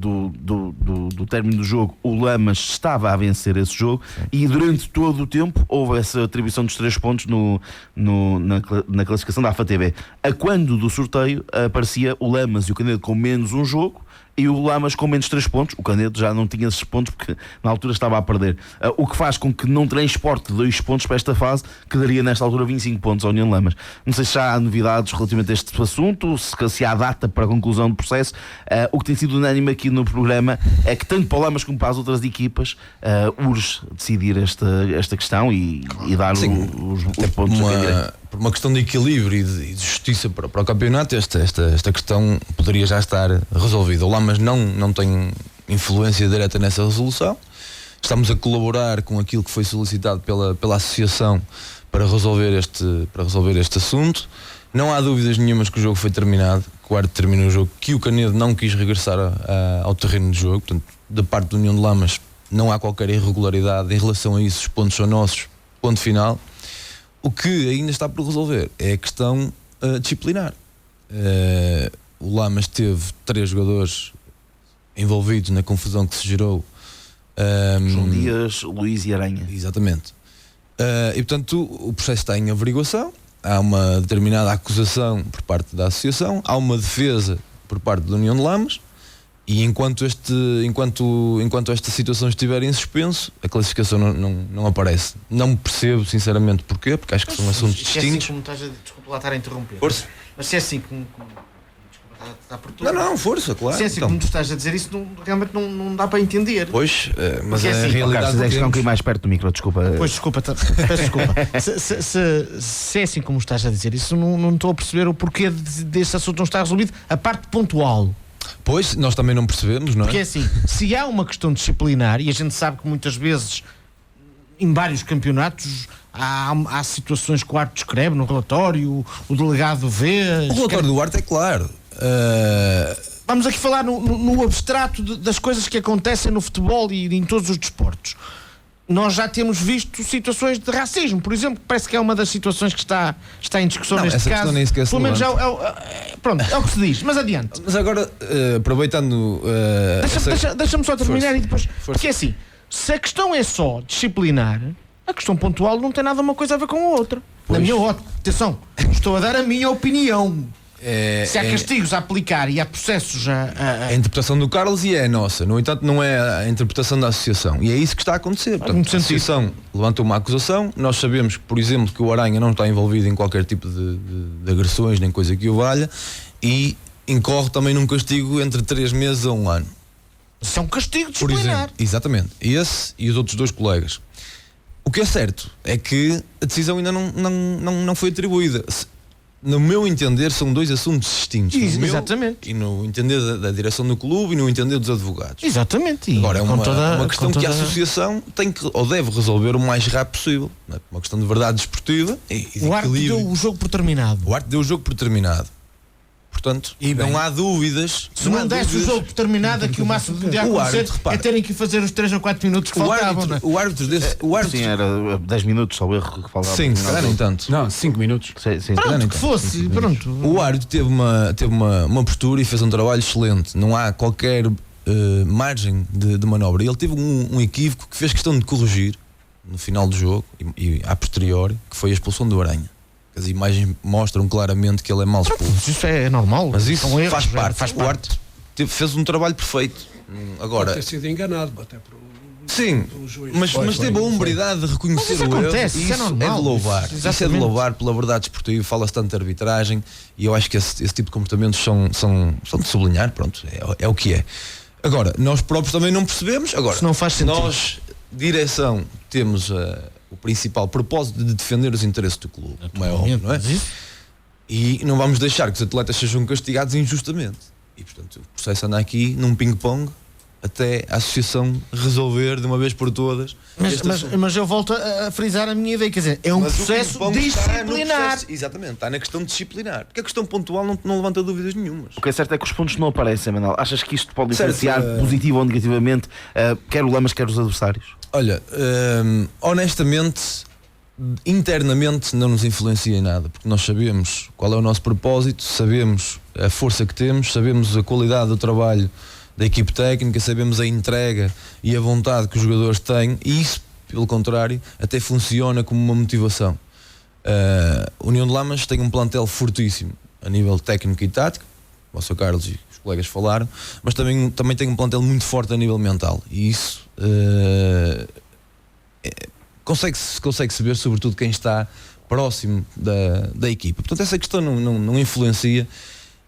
término do jogo, o Lamas estava a vencer esse jogo e durante todo o tempo houve essa atribuição dos 3 pontos na classificação da AFA TV. A quando do sorteio aparecia o Lamas e o Canedo com menos um jogo e o Lamas com menos 3 pontos. O Canedo já não tinha esses pontos porque na altura estava a perder, o que faz com que não transporte 2 pontos para esta fase, que daria nesta altura 25 pontos à União de Lamas. Não sei se já há novidades relativamente a este assunto, se há data para a conclusão do processo. O que tem sido unânime aqui no programa é que tanto para o Lamas como para as outras equipas urge decidir esta questão e dar os pontos a quem direito. Por uma questão de equilíbrio e de justiça para o campeonato, esta questão poderia já estar resolvida. O Lamas não tem influência direta nessa resolução. Estamos a colaborar com aquilo que foi solicitado pela associação para resolver este assunto. Não há dúvidas nenhumas que o jogo foi terminado, que o árbitro terminou o jogo, que o Canedo não quis regressar ao terreno de jogo. Portanto, da parte da União de Lamas não há qualquer irregularidade em relação a isso. Os pontos são nossos, ponto final. O que ainda está por resolver é a questão disciplinar. O Lamas teve 3 jogadores envolvidos na confusão que se gerou. João Dias, Luís e Aranha. Exatamente. E portanto o processo está em averiguação. Há uma determinada acusação por parte da associação, há uma defesa por parte da União de Lamas. E enquanto esta situação estiver em suspenso, a classificação não aparece. Não percebo sinceramente porquê, porque acho que são assuntos distintos. Desculpa lá estar a interromper. Força. Mas se é assim como desculpa, está por tudo. Não, força, claro. Se é assim como tu estás a dizer isso, realmente não dá para entender. Pois, mas é a assim, realidade é que está um bocadinho mais perto do micro, desculpa. Pois, peço desculpa. Se é assim como estás a dizer isso, não estou a perceber o porquê deste assunto não estar resolvido. A parte pontual. Pois, nós também não percebemos, não é? Porque é assim, se há uma questão disciplinar, e a gente sabe que muitas vezes em vários campeonatos há situações que o árbitro escreve no relatório, o delegado vê. O relatório do árbitro é claro. Vamos aqui falar no abstrato das coisas que acontecem no futebol e em todos os desportos. Nós já temos visto situações de racismo, por exemplo, parece que é uma das situações que está em discussão neste essa caso. Nem sequer pelo menos pronto, é o que se diz, mas adiante. Mas agora, aproveitando. Deixa-me só terminar Força. e depois. Força. Porque é assim, se a questão é só disciplinar, a questão pontual não tem nada uma coisa a ver com a outra. Pois. Na minha ótica, atenção, estou a dar a minha opinião. Se há castigos a aplicar e há processos a interpretação do Carlos e é a nossa, no entanto não é a interpretação da associação, e é isso que está a acontecer. Portanto, a associação levanta uma acusação, nós sabemos, por exemplo, que o Aranha não está envolvido em qualquer tipo de agressões, nem coisa que o valha, e incorre também num castigo entre 3 meses a 1 ano. Isso é um castigo Por disciplinar. exemplo, exatamente, esse e os outros 2 colegas. O que é certo é que a decisão ainda não foi atribuída. No meu entender, são 2 assuntos distintos. Exatamente. E no entender da direção do clube e no entender dos advogados. Exatamente. Agora, é uma questão que a associação tem que, ou deve resolver o mais rápido possível. Não é? Uma questão de verdade desportiva e de o árbitro equilíbrio. deu o jogo por terminado. O árbitro deu o jogo por terminado. Portanto, não há dúvidas. Se não desse o jogo por terminado, aqui o máximo que podia acontecer é terem que fazer os 3 ou 4 minutos que faltavam. O árbitro Sim, era 10 minutos, só o erro que faltava. Sim, se calhar nem tanto. Não, 5 minutos. Sim. Pronto, que fosse. Pronto. O árbitro teve uma postura e fez um trabalho excelente. Não há qualquer margem de manobra. Ele teve um equívoco que fez questão de corrigir no final do jogo e a posteriori, que foi a expulsão do Aranha. As imagens mostram claramente que ele é mal expulso. Isso é normal. Mas isso erros, faz parte. Faz O árbitro fez um trabalho perfeito. Agora, Pode ter sido enganado, até por Sim, mas teve a humildade de reconhecer isso o erro. acontece, isso é normal. De louvar. Isso, Isso é de exatamente. louvar pela verdade esportiva. Fala-se tanto de arbitragem e eu acho que esse tipo de comportamentos são de sublinhar. Pronto, é o que é. Agora, nós próprios também não percebemos. Agora, Isso não faz sentido. nós, direção, temos o principal propósito de defender os interesses do clube, como é óbvio, não é? Mas isso- E não vamos deixar que os atletas sejam castigados injustamente. E portanto o processo anda aqui num ping-pong até a associação resolver de uma vez por todas. Mas eu volto a frisar a minha ideia, quer dizer, é um Mas o processo ping-pong está no disciplinar. processo- exatamente, está na questão disciplinar. Porque a questão pontual não levanta dúvidas nenhumas. O que é certo é que os pontos não aparecem, Manuel. Achas que isto pode Certo, influenciar positivo ou negativamente quer o Lamas, quer os adversários? Olha, honestamente, internamente não nos influencia em nada, porque nós sabemos qual é o nosso propósito, sabemos a força que temos, sabemos a qualidade do trabalho da equipe técnica, sabemos a entrega e a vontade que os jogadores têm, e isso, pelo contrário, até funciona como uma motivação. A União de Lamas tem um plantel fortíssimo a nível técnico e tático, o Sr. Carlos e os colegas falaram, mas também tem um plantel muito forte a nível mental, e isso consegue-se ver, sobretudo quem está próximo da equipa. Portanto, essa questão não influencia,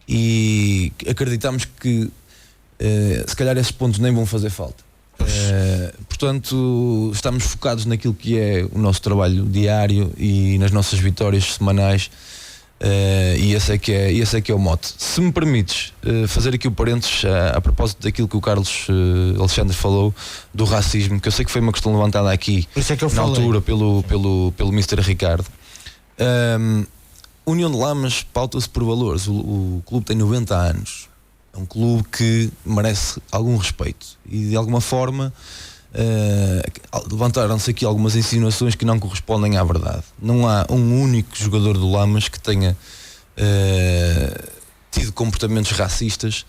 e acreditamos que se calhar esses pontos nem vão fazer falta. Portanto, estamos focados naquilo que é o nosso trabalho diário e nas nossas vitórias semanais, e esse é que é o mote. Se me permites fazer aqui o parênteses a propósito daquilo que o Carlos Alexandre falou do racismo, que eu sei que foi uma questão levantada aqui Por isso é que eu na falei. altura pelo Mr. Ricardo. União de Lamas pauta-se por valores. O clube tem 90 anos. É um clube que merece algum respeito, e de alguma forma levantaram-se aqui algumas insinuações que não correspondem à verdade. Não há um único jogador do Lamas que tenha tido comportamentos racistas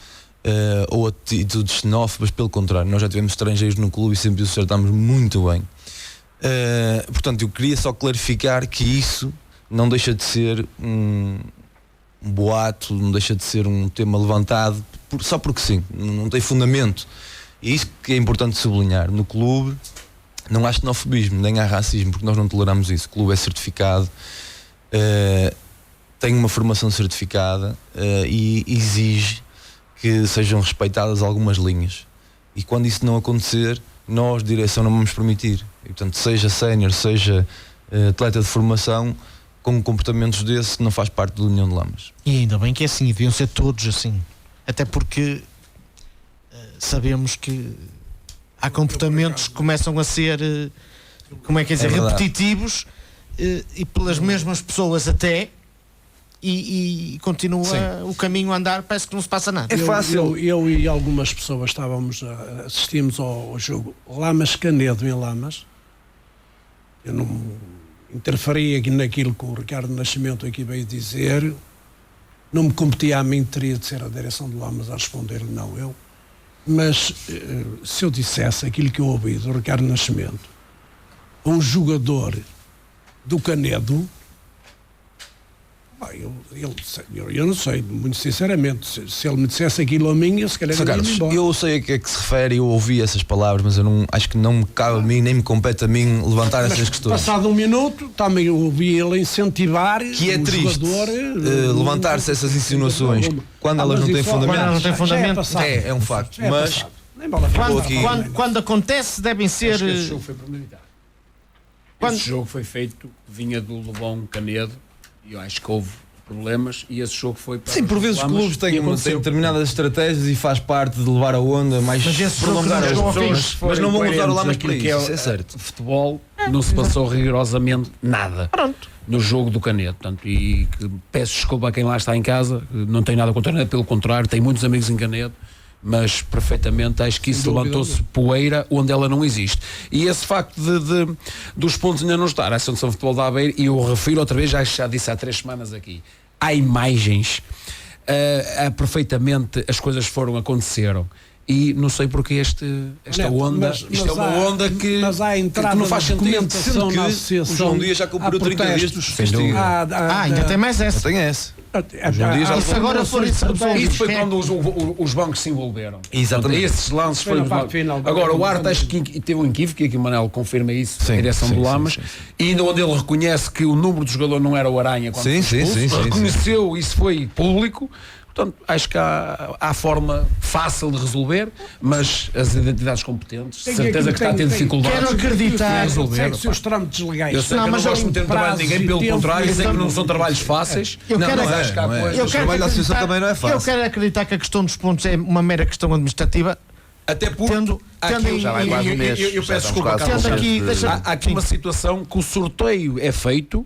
ou atitudes xenófobas. Pelo contrário, nós já tivemos estrangeiros no clube e sempre os acertamos muito bem. Portanto, eu queria só clarificar que isso não deixa de ser um boato, não deixa de ser um tema levantado só porque sim, não tem fundamento. E isso que é importante sublinhar. No clube não há xenofobismo, nem há racismo, porque nós não toleramos isso. O clube é certificado, tem uma formação certificada e exige que sejam respeitadas algumas linhas. E quando isso não acontecer, nós, direção, não vamos permitir. E, portanto, seja sénior, seja atleta de formação, com comportamentos desse, não faz parte da União de Lamas. E ainda bem que é assim, deviam ser todos assim. Até porque sabemos que há comportamentos que começam a ser, repetitivos e pelas mesmas pessoas até, e continua o caminho a andar, parece que não se passa nada. É fácil. Eu e algumas pessoas assistimos ao jogo Lamas-Canedo em Lamas. Eu não interferi aqui naquilo que o Ricardo Nascimento aqui veio dizer. Não me competia a mim, teria de ser a direção do Lamas a responder-lhe, não eu. Mas se eu dissesse aquilo que eu ouvi do Ricardo Nascimento, um jogador do Canedo, eu não sei, muito sinceramente, se ele me dissesse aquilo a mim, eu se calhar Sr. não ia Carlos, embora. eu sei a que é que se refere, eu ouvi essas palavras, mas eu não, acho que não me cabe a mim, nem me compete a mim levantar Mas, essas questões. passado um minuto, também ouvi ele incentivar Que é o triste jogador, levantar-se essas insinuações quando elas não têm fundamento. Quando não tem fundamento, É um facto, mas nem vale a pena. Quando acontece, devem ser. Acho que esse jogo foi premeditado. Quando- Esse jogo foi feito, vinha do Lobão Canedo, e eu acho que houve problemas, e esse jogo foi para sim, por vezes os Lamas, clubes e têm aconteceu. determinadas estratégias e faz parte de levar a onda, mas esse prolongar jogo as não chegou ao pessoas, fim. mas não vão usar o Coerentes Lamas para naquilo isso, que é certo. Futebol não se passou rigorosamente nada. Pronto. No jogo do Canedo, portanto, e que peço desculpa a quem lá está em casa, não tem nada contra nada, pelo contrário, tem muitos amigos em Canedo, mas perfeitamente acho que isso levantou-se poeira onde ela não existe. E esse facto dos pontos ainda não estar, a Associação de Futebol da Aveiro, e eu refiro outra vez, já disse há 3 semanas aqui, há imagens, perfeitamente as coisas aconteceram. E não sei porque esta Neto, onda, mas isto é uma há- onda que, mas há a entrada que não faz de sentido. documentação Sendo que na o associação. João Dias já Há cumpriu 30 dias protestos. de castigo. Há- Ainda tem mais essa. Tem esse. João Dias já se agora for isso, Isso foi quando os bancos se envolveram. Exatamente. Portanto, esses lances Foi foi na parte final. Agora, o Arte acho que teve um equívoco, e aqui o Manel confirma isso, Sim, a direção sim, do sim, Lamas, sim, e ainda onde ele reconhece que o número do jogador não era o Aranha quando Sim, foi expulso, sim, sim, sim, reconheceu, isso foi público. Portanto, acho que há forma fácil de resolver, mas as identidades competentes, certeza que está a ter dificuldades. Quero acreditar. em resolver. Segue os seus trâmites legais. Eu sei que eu não gosto de meter no trabalho de ninguém, pelo contrário, sei que não são trabalhos fáceis. Eu Não, quero- mas acho que há não é. coisas. Eu O quero trabalho da associação acreditar- também não é fácil. Eu quero acreditar que a questão dos pontos é uma mera questão administrativa. Até porque Tendo aqui, Já vai quase um mês. eu Já peço estamos desculpa, quase Carlos. com um Tendo mês aqui, deixa- Há aqui uma situação que o sorteio é feito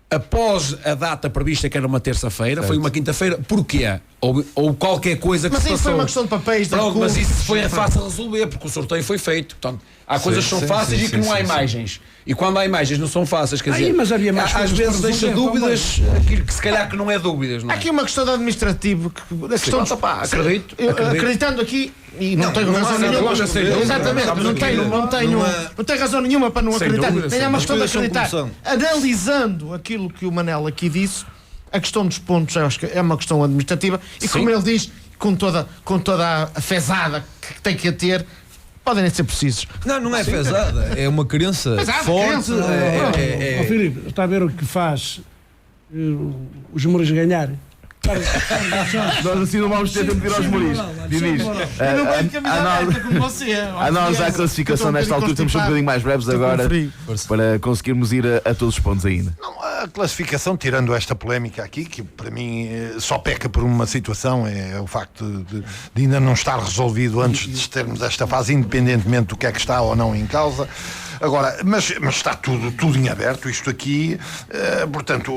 após a data prevista, que era uma terça-feira, foi uma quinta-feira. Porquê? Ou qualquer coisa que Mas se isso foi passou. uma questão de papéis, de Pronto, mas recursos. isso foi fácil de resolver, porque o sorteio foi feito. Portanto, há coisas que são sim, fáceis sim, e que não há sim, imagens. E quando há imagens não são fáceis, quer Aí, dizer, mas havia mais às coisas vezes para deixa resolver dúvidas, aquilo que se calhar que não é dúvidas, não Há é? aqui uma questão de administrativo. A questão Pronto, opá, acredito. Acreditando aqui, e não tenho não há razão nada, nenhuma. não sei, não, Exatamente, não, não tenho razão nenhuma para não Sem acreditar. dúvida, Tenho sem uma dúvida. questão de As coisas acreditar. são como Analisando aquilo que o Manel aqui disse, a questão dos pontos, eu acho que é uma questão administrativa. E como ele diz, com toda a fezada que tem que ter, podem nem ser precisos. Não é pesada, é uma crença forte. Ó, Filipe, está a ver o que faz os Mouros ganhar? Nós assim não vamos ter tempo de ir aos Mouris. Diniz, Eu não venho de camisa aberta como você. a nós à classificação nesta altura temos um bocadinho mais breves agora para conseguirmos ir a todos os pontos ainda. Não, a classificação, tirando esta polémica aqui, que para mim só peca por uma situação, é o facto de ainda não estar resolvido antes de termos esta fase, independentemente do que é que está ou não em causa. Agora, mas está tudo em aberto, isto aqui, portanto,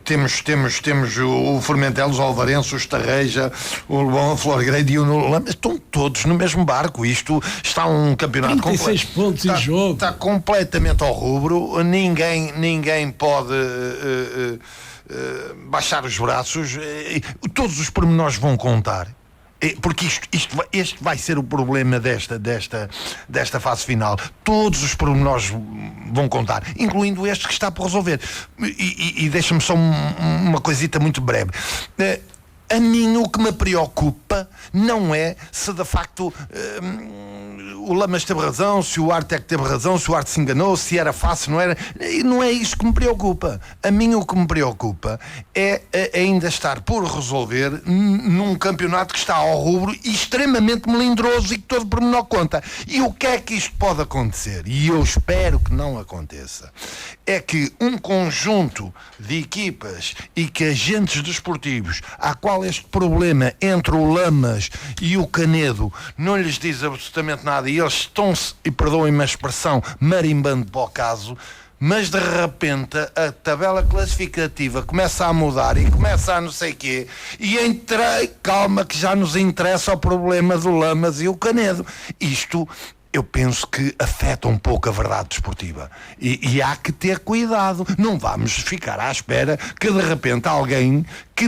temos o Formentelos, o Alvarense, o Estarreja, o Lebon, a Florgrade e o Lama, estão todos no mesmo barco. Isto está um campeonato 36 pontos em jogo. Está completamente ao rubro, ninguém pode baixar os braços, todos os pormenores vão contar. Porque este vai ser o problema desta fase final. Todos os pormenores vão contar, incluindo este que está por resolver. E deixa-me só uma coisita muito breve. A mim o que me preocupa não é se de facto o Lamas teve razão, se o Arte é que teve razão, se o Arte se enganou, se era fácil, não era. Não é isso que me preocupa. A mim o que me preocupa é ainda estar por resolver num campeonato que está ao rubro e extremamente melindroso e que todo pormenor conta. E o que é que isto pode acontecer? E eu espero que não aconteça. É que um conjunto de equipas e que agentes desportivos, à qual este problema entre o Lamas e o Canedo não lhes diz absolutamente nada e eles estão-se, e perdoem-me a expressão, marimbando para o caso, mas de repente a tabela classificativa começa a mudar e começa a não sei quê, e calma que já nos interessa o problema do Lamas e o Canedo. Isto eu penso que afeta um pouco a verdade desportiva e há que ter cuidado. Não vamos ficar à espera que de repente alguém que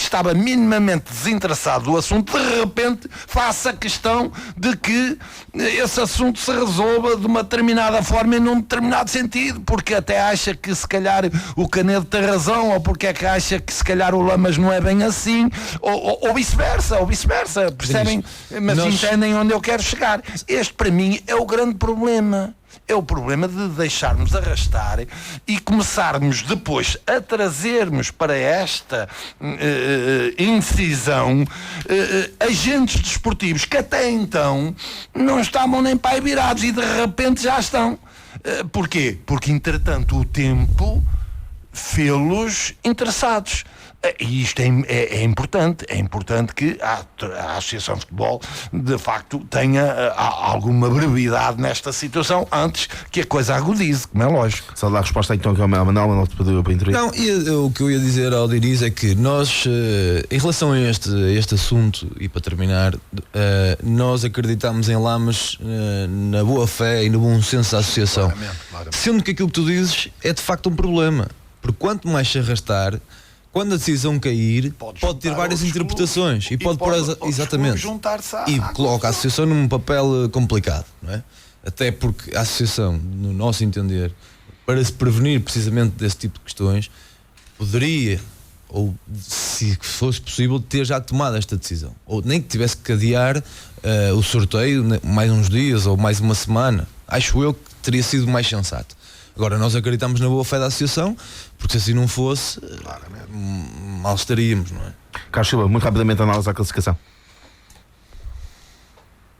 estava minimamente desinteressado do assunto de repente faça questão de que esse assunto se resolva de uma determinada forma e num determinado sentido, porque até acha que se calhar o Canedo tem razão, ou porque é que acha que se calhar o Lamas não é bem assim, ou vice-versa, percebem? Mas entendem onde eu quero chegar. Este para mim é o grande problema. É o problema de deixarmos arrastar e começarmos depois a trazermos para esta indecisão agentes desportivos que até então não estavam nem pai virados e de repente já estão. Porquê? Porque entretanto o tempo fê-los interessados. E isto é importante que a Associação de Futebol de facto tenha alguma brevidade nesta situação antes que a coisa agudize, como é lógico. Só dar a resposta então que é o Manuel para intervir. Não, o que eu ia dizer ao Diniz é que nós, em relação a este assunto, e para terminar, nós acreditamos em Lamas na boa fé e no bom senso da associação. Claramente. Sendo que aquilo que tu dizes é de facto um problema, porque quanto mais se arrastar, quando a decisão cair, pode ter várias interpretações e pode pôr exatamente, juntar-se e coloca a associação num papel complicado, não é? Até porque a associação, no nosso entender, para se prevenir precisamente desse tipo de questões, poderia ou se fosse possível ter já tomado esta decisão, ou nem que tivesse que adiar o sorteio mais uns dias ou mais uma semana. Acho eu que teria sido mais sensato. Agora, nós acreditamos na boa fé da associação, porque se assim não fosse, mal estaríamos, não é? Carlos Silva, muito rapidamente análise à classificação.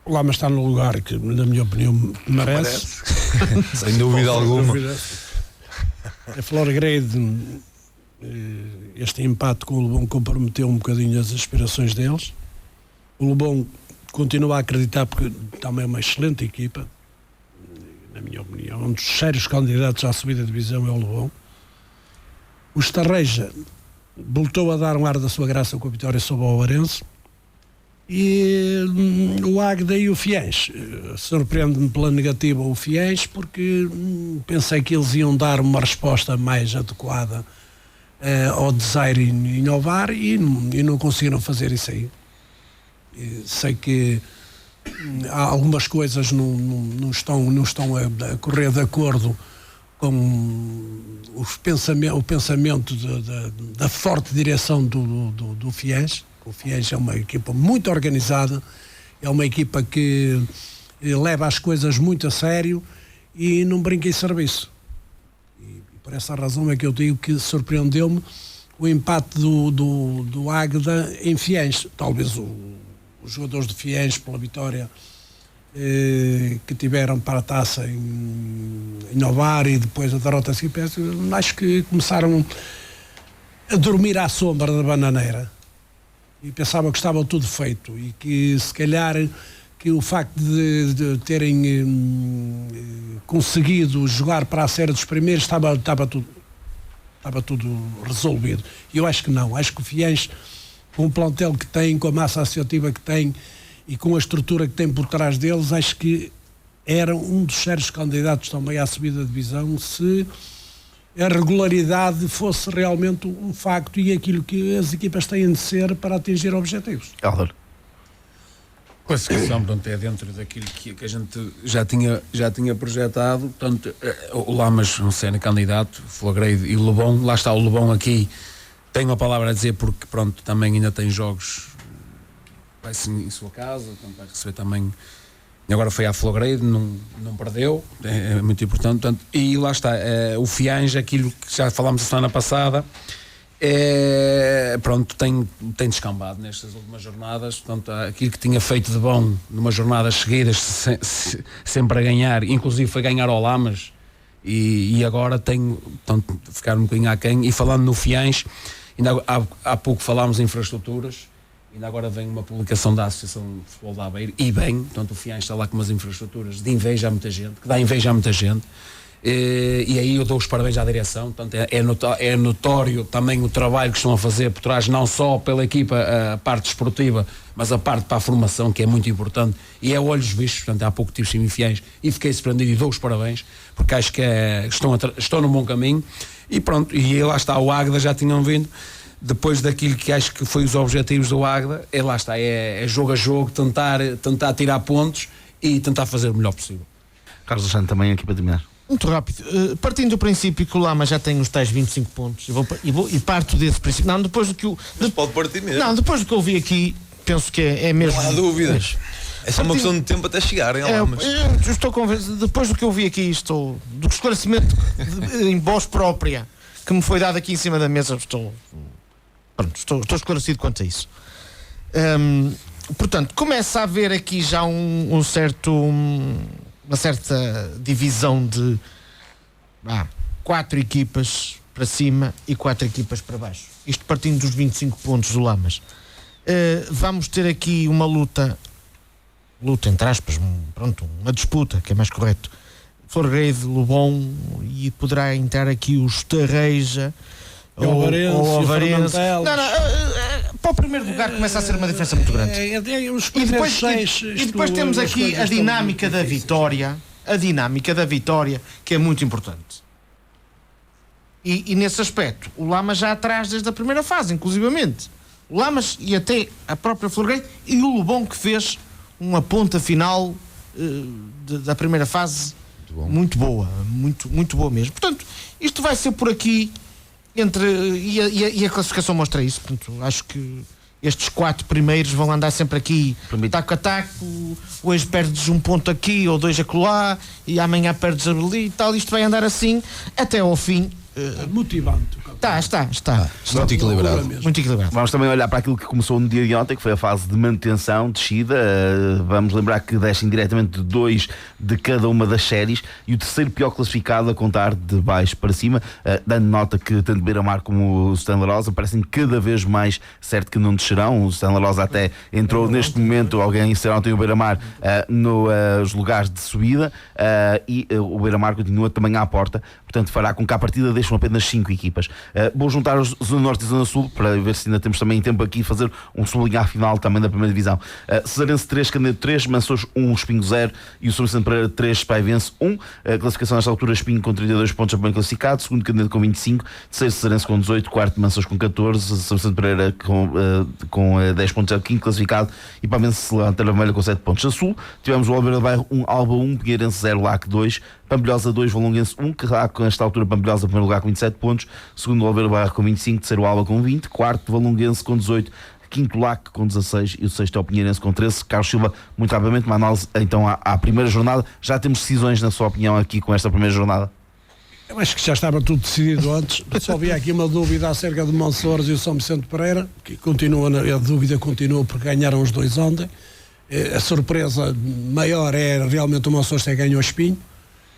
O Lamas está no lugar que, na minha opinião, merece. Sem dúvida alguma. A Florgrade, este empate com o Lobão comprometeu um bocadinho as aspirações deles. O Lobão continua a acreditar, porque também é uma excelente equipa, na minha opinião. Um dos sérios candidatos à subida de divisão é o Lobão. O Estarreja voltou a dar um ar da sua graça com a vitória sobre o Ovarense. E o Águeda e o Fiéis, surpreende-me pela negativa o Fiéis, porque pensei que eles iam dar uma resposta mais adequada ao desaire inovar e não conseguiram fazer isso aí. Sei que há algumas coisas não estão a correr de acordo com o pensamento da forte direção do Fiéis. O Fiéis é uma equipa muito organizada, é uma equipa que leva as coisas muito a sério e não brinca em serviço. E por essa razão é que eu digo que surpreendeu-me o empate do Águeda em Fiéis. Talvez os jogadores de Fiéis, pela vitória que tiveram para a taça em Ovar e depois a derrota a seguir, acho que começaram a dormir à sombra da bananeira. E pensava que estava tudo feito e que se calhar que o facto de terem conseguido jogar para a série dos primeiros estava tudo resolvido. E eu acho que não. Acho que o Fiéis, com o plantel que tem, com a massa associativa que tem e com a estrutura que tem por trás deles, acho que era um dos sérios candidatos também à subida de divisão, se a regularidade fosse realmente um facto e aquilo que as equipas têm de ser para atingir objetivos. Helder. A classificação, portanto, é dentro daquilo que a gente já tinha projetado. Portanto, o Lamas, um sendo candidato, Florgrade e o Lobão. Lá está o Lobão aqui, tem uma palavra a dizer porque, pronto, também ainda tem jogos, vai-se em sua casa, portanto, vai receber também. Agora foi à Florgrade, não perdeu, é muito importante. Portanto, e lá está, o Fiães, aquilo que já falámos a semana passada, pronto, tem descambado nestas últimas jornadas. Portanto, aquilo que tinha feito de bom numas jornadas seguidas, sempre a ganhar, inclusive foi ganhar ao Lamas, e agora tem, portanto, ficar um bocadinho aquém. E falando no Fiães, ainda há pouco falámos em infraestruturas. Ainda agora vem uma publicação da Associação de Futebol da Aveiro, e bem, portanto o Fiães está lá com umas infraestruturas de inveja a muita gente, que dá inveja a muita gente, e aí eu dou os parabéns à direção. Portanto, é notório também o trabalho que estão a fazer por trás, não só pela equipa, a parte esportiva, mas a parte para a formação, que é muito importante, e é olhos vistos. Portanto, há pouco tive em Fiães e fiquei surpreendido e dou os parabéns, porque acho que estão no bom caminho, e pronto, e lá está, o Águeda já tinham vindo. Depois daquilo que acho que foi os objetivos do Águeda, lá está, é jogo a jogo, tentar tirar pontos e tentar fazer o melhor possível. Carlos Alexandre, também aqui para terminar. Muito rápido. Partindo do princípio que o Lama já tem os tais 25 pontos, e parto desse princípio. Não, depois do que o. Mas pode partir mesmo. Não, depois do que eu vi aqui, penso que é mesmo. Não há dúvidas. É só uma questão de tempo até chegarem lá. Eu estou convencido, depois do que eu vi aqui, do esclarecimento em voz própria que me foi dado aqui em cima da mesa, estou esclarecido quanto a isso. Portanto, começa a haver aqui já uma certa divisão de 4 equipas para cima e 4 equipas para baixo. Isto partindo dos 25 pontos do Lamas. Vamos ter aqui uma luta entre aspas, uma disputa, que é mais correto. Florgrade, Lobão, e poderá entrar aqui o Estarreja ou Ovarense. Para o primeiro lugar começa a ser uma diferença muito grande. E depois temos aqui a dinâmica da vitória, que é muito importante. E nesse aspecto, o Lamas já atrás desde a primeira fase, inclusivamente. O Lamas e até a própria Florgrade, e o Lobão, que fez uma ponta final da primeira fase muito boa, muito boa mesmo. Portanto, isto vai ser por aqui. E a classificação mostra isso. Portanto, acho que estes 4 primeiros vão andar sempre aqui taco a taco. Hoje perdes um ponto aqui ou 2 acolá e amanhã perdes ali e tal. Isto vai andar assim até ao fim. Motivante. Está. Muito equilibrado. Muito equilibrado. Vamos também olhar para aquilo que começou no dia de ontem, que foi a fase de manutenção, descida. Vamos lembrar que descem diretamente 2 de cada uma das séries e o terceiro pior classificado a contar de baixo para cima, dando nota que tanto Beira-Mar como o Stella Rosa parecem cada vez mais certo que não descerão. O Stella Rosa até entrou neste momento, alguém será ontem o Beira-Mar, nos lugares de subida, e o Beira-Mar continua também à porta, portanto fará com que à partida deixem apenas 5 equipas. Vou juntar os Zona Norte e Zona Sul para ver se ainda temos também tempo aqui fazer um sublinhar final também da primeira divisão. Cesarense 3, Canedo 3, Mançores 1, Espinho 0 e o São Vicente Pereira 3, Paivense 1. A classificação nesta altura: Espinho com 32 pontos, bem classificado, segundo Canedo com 25, terceiro Cesarense com 18, quarto Mançores com 14, São Vicente Pereira com 10 pontos, é o quinto classificado, e Paivense Lanterna Vermelha com 7 pontos. A Sul tivemos o Albeira do Bairro 1, Alba 1, Pinheirense 0, LAC 2, Pampilhosa 2, Valonguense 1, que há nesta altura Pampilhosa em primeiro lugar com 27 pontos, segundo o Albeira do Bairro com 25, terceiro Alba com 20, quarto Valonguense com 18, quinto LAC com 16 e o sexto é o Pinheirense com 13. Carlos Silva, muito rapidamente, uma análise então à primeira jornada. Já temos decisões, na sua opinião, aqui com esta primeira jornada? Eu acho que já estava tudo decidido antes. Só havia aqui uma dúvida acerca de Mançores e o São Vicente Pereira, que a dúvida continua porque ganharam os 2 ontem. A surpresa maior é realmente o Mançores ter ganho o Espinho.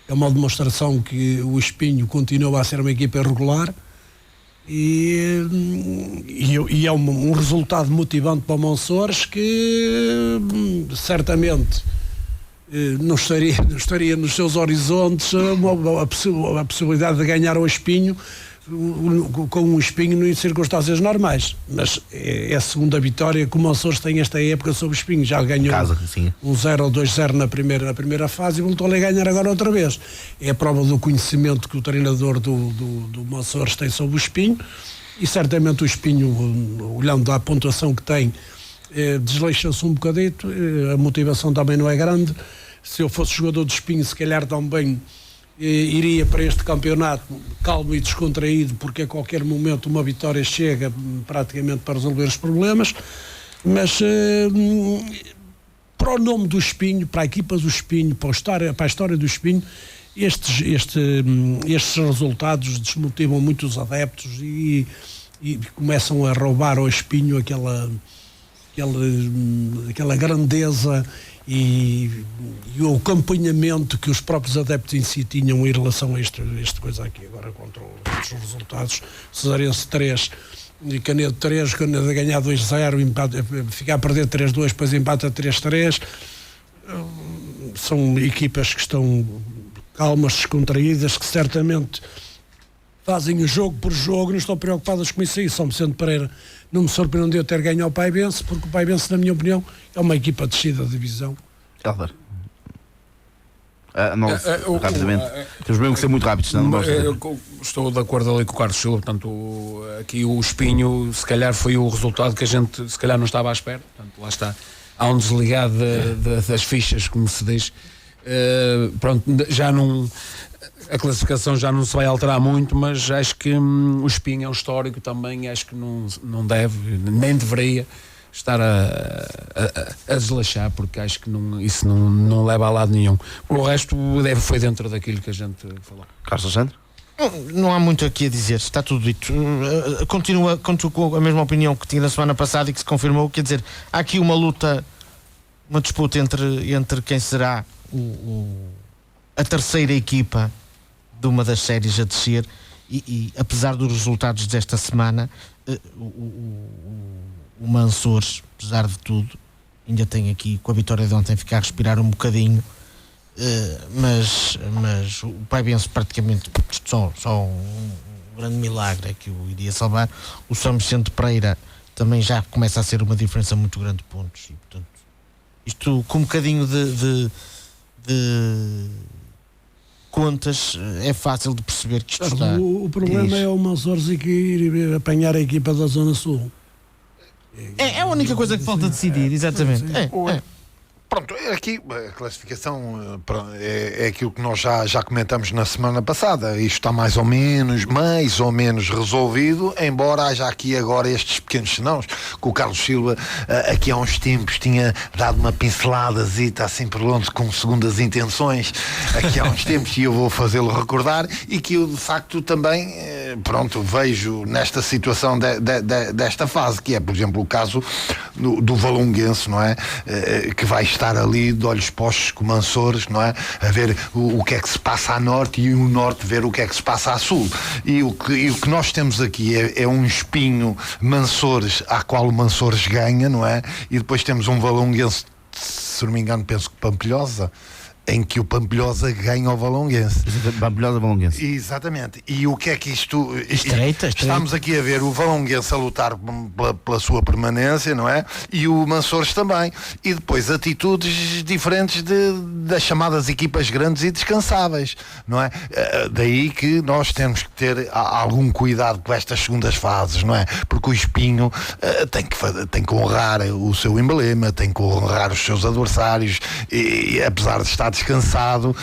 É uma demonstração que o Espinho continua a ser uma equipa regular e é um resultado motivante para o Mançores, que certamente não estaria nos seus horizontes a possibilidade de ganhar o Espinho com um Espinho em circunstâncias normais, mas é a segunda vitória que o Mançores tem esta época sobre o Espinho. Já ganhou Casa, um 0 ou 2-0 na primeira fase e voltou a ganhar agora outra vez. É a prova do conhecimento que o treinador do Mançores tem sobre o Espinho, e certamente o Espinho, olhando à pontuação que tem, desleixa-se um bocadito. A motivação também não é grande. Se eu fosse jogador de Espinho, se calhar também iria para este campeonato calmo e descontraído, porque a qualquer momento uma vitória chega praticamente para resolver os problemas. Mas para o nome do Espinho, para a equipa do Espinho, para a história do Espinho, estes resultados desmotivam muito os adeptos e começam a roubar ao Espinho aquela grandeza e o acompanhamento que os próprios adeptos em si tinham em relação a este coisa aqui. Agora, contra os resultados, Cesarense 3 e Canedo 3, Canedo a ganhar 2-0, ficar a perder 3-2, depois empata 3-3. São equipas que estão calmas, descontraídas, que certamente fazem o jogo por jogo, não estão preocupadas com isso aí. São Vicente Pereira não me surpreendeu ter ganho ao Paivense, porque o Paivense, na minha opinião, é uma equipa descida de divisão. Helder. Rapidamente. Temos mesmo que ser muito rápidos, senão não estou de acordo ali com o Carlos Silva. Portanto, aqui o Espinho, se calhar, foi o resultado que a gente, se calhar, não estava à espera. Portanto, lá está. Há um desligar das fichas, como se diz. Pronto, já não... A classificação já não se vai alterar muito, mas acho que o Espinho é um histórico também. Acho que não deve, nem deveria estar a desleixar, porque acho que isso não leva a lado nenhum. O resto foi dentro daquilo que a gente falou. Carlos Alexandre? Não há muito aqui a dizer, está tudo dito. Continuo com a mesma opinião que tinha na semana passada e que se confirmou. Quer dizer, há aqui uma luta, uma disputa entre quem será a terceira equipa de uma das séries a descer, e apesar dos resultados desta semana, o Mançores, apesar de tudo, ainda tem aqui, com a vitória de ontem, ficar a respirar um bocadinho, mas o Paivense praticamente só um grande milagre é que o iria salvar. O São Vicente Pereira também já começa a ser uma diferença muito grande de pontos, e portanto isto com um bocadinho de contas é fácil de perceber que isto está. O problema é o Mançores ir apanhar a equipa da Zona Sul. É a única coisa que falta decidir, exatamente. Pronto, aqui a classificação é aquilo que nós já comentamos na semana passada. Isto está mais ou menos resolvido, embora haja aqui agora estes pequenos senãos, que o Carlos Silva aqui há uns tempos tinha dado uma pinceladazita assim por longe com segundas intenções, aqui há uns tempos, e eu vou fazê-lo recordar, e que eu de facto também vejo nesta situação desta fase, que é, por exemplo, o caso do Valonguense, não é? Que vai estar ali de olhos postos com Mansores, não é? A ver o que é que se passa a norte, e o norte ver o que é que se passa a sul. E o que nós temos aqui é um espinho Mansores, à qual o Mansores ganha, não é? E depois temos um Valonguense, se não me engano, penso que Pampilhosa, em que o Pampilhosa ganha ao Valonguense. Pampilhosa Valonguense. Exatamente. E o que é que isto... Estreita. Estamos aqui a ver o Valonguense a lutar pela sua permanência, não é? E o Mansores também. E depois atitudes diferentes das chamadas equipas grandes e descansáveis, não é? Daí que nós temos que ter algum cuidado com estas segundas fases, não é? Porque o Espinho tem que honrar o seu emblema, tem que honrar os seus adversários, e apesar de estar descansado,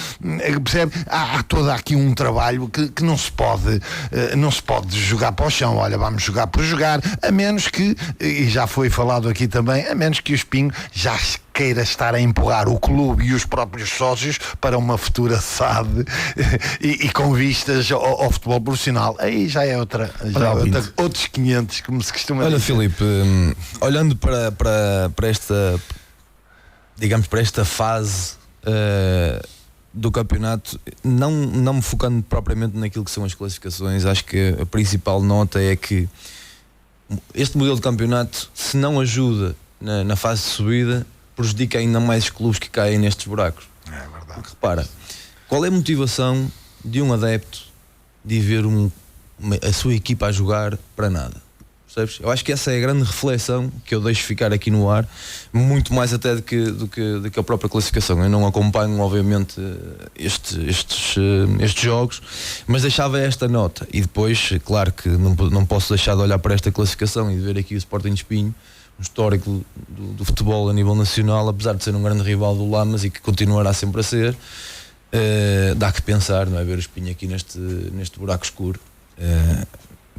percebe? Há todo aqui um trabalho que não se pode jogar para o chão. Olha, vamos jogar por jogar, a menos que, e já foi falado aqui também, a menos que o Espinho já queira estar a empurrar o clube e os próprios sócios para uma futura SAD e com vistas ao futebol profissional. Aí já é outros 500, como se costuma dizer. Olha, Filipe, olhando para esta, digamos, para esta fase do campeonato, não me focando propriamente naquilo que são as classificações, acho que a principal nota é que este modelo de campeonato, se não ajuda na fase de subida, prejudica ainda mais os clubes que caem nestes buracos. É verdade. Porque repara, qual é a motivação de um adepto de ver a sua equipa a jogar para nada? Percebes? Eu acho que essa é a grande reflexão que eu deixo ficar aqui no ar, muito mais até do que a própria classificação. Eu não acompanho, obviamente, estes jogos, mas deixava esta nota. E depois, claro que não posso deixar de olhar para esta classificação e de ver aqui o Sporting de Espinho, um histórico do futebol a nível nacional, apesar de ser um grande rival do Lamas e que continuará sempre a ser. Dá que pensar, não é? Ver o Espinho aqui neste buraco escuro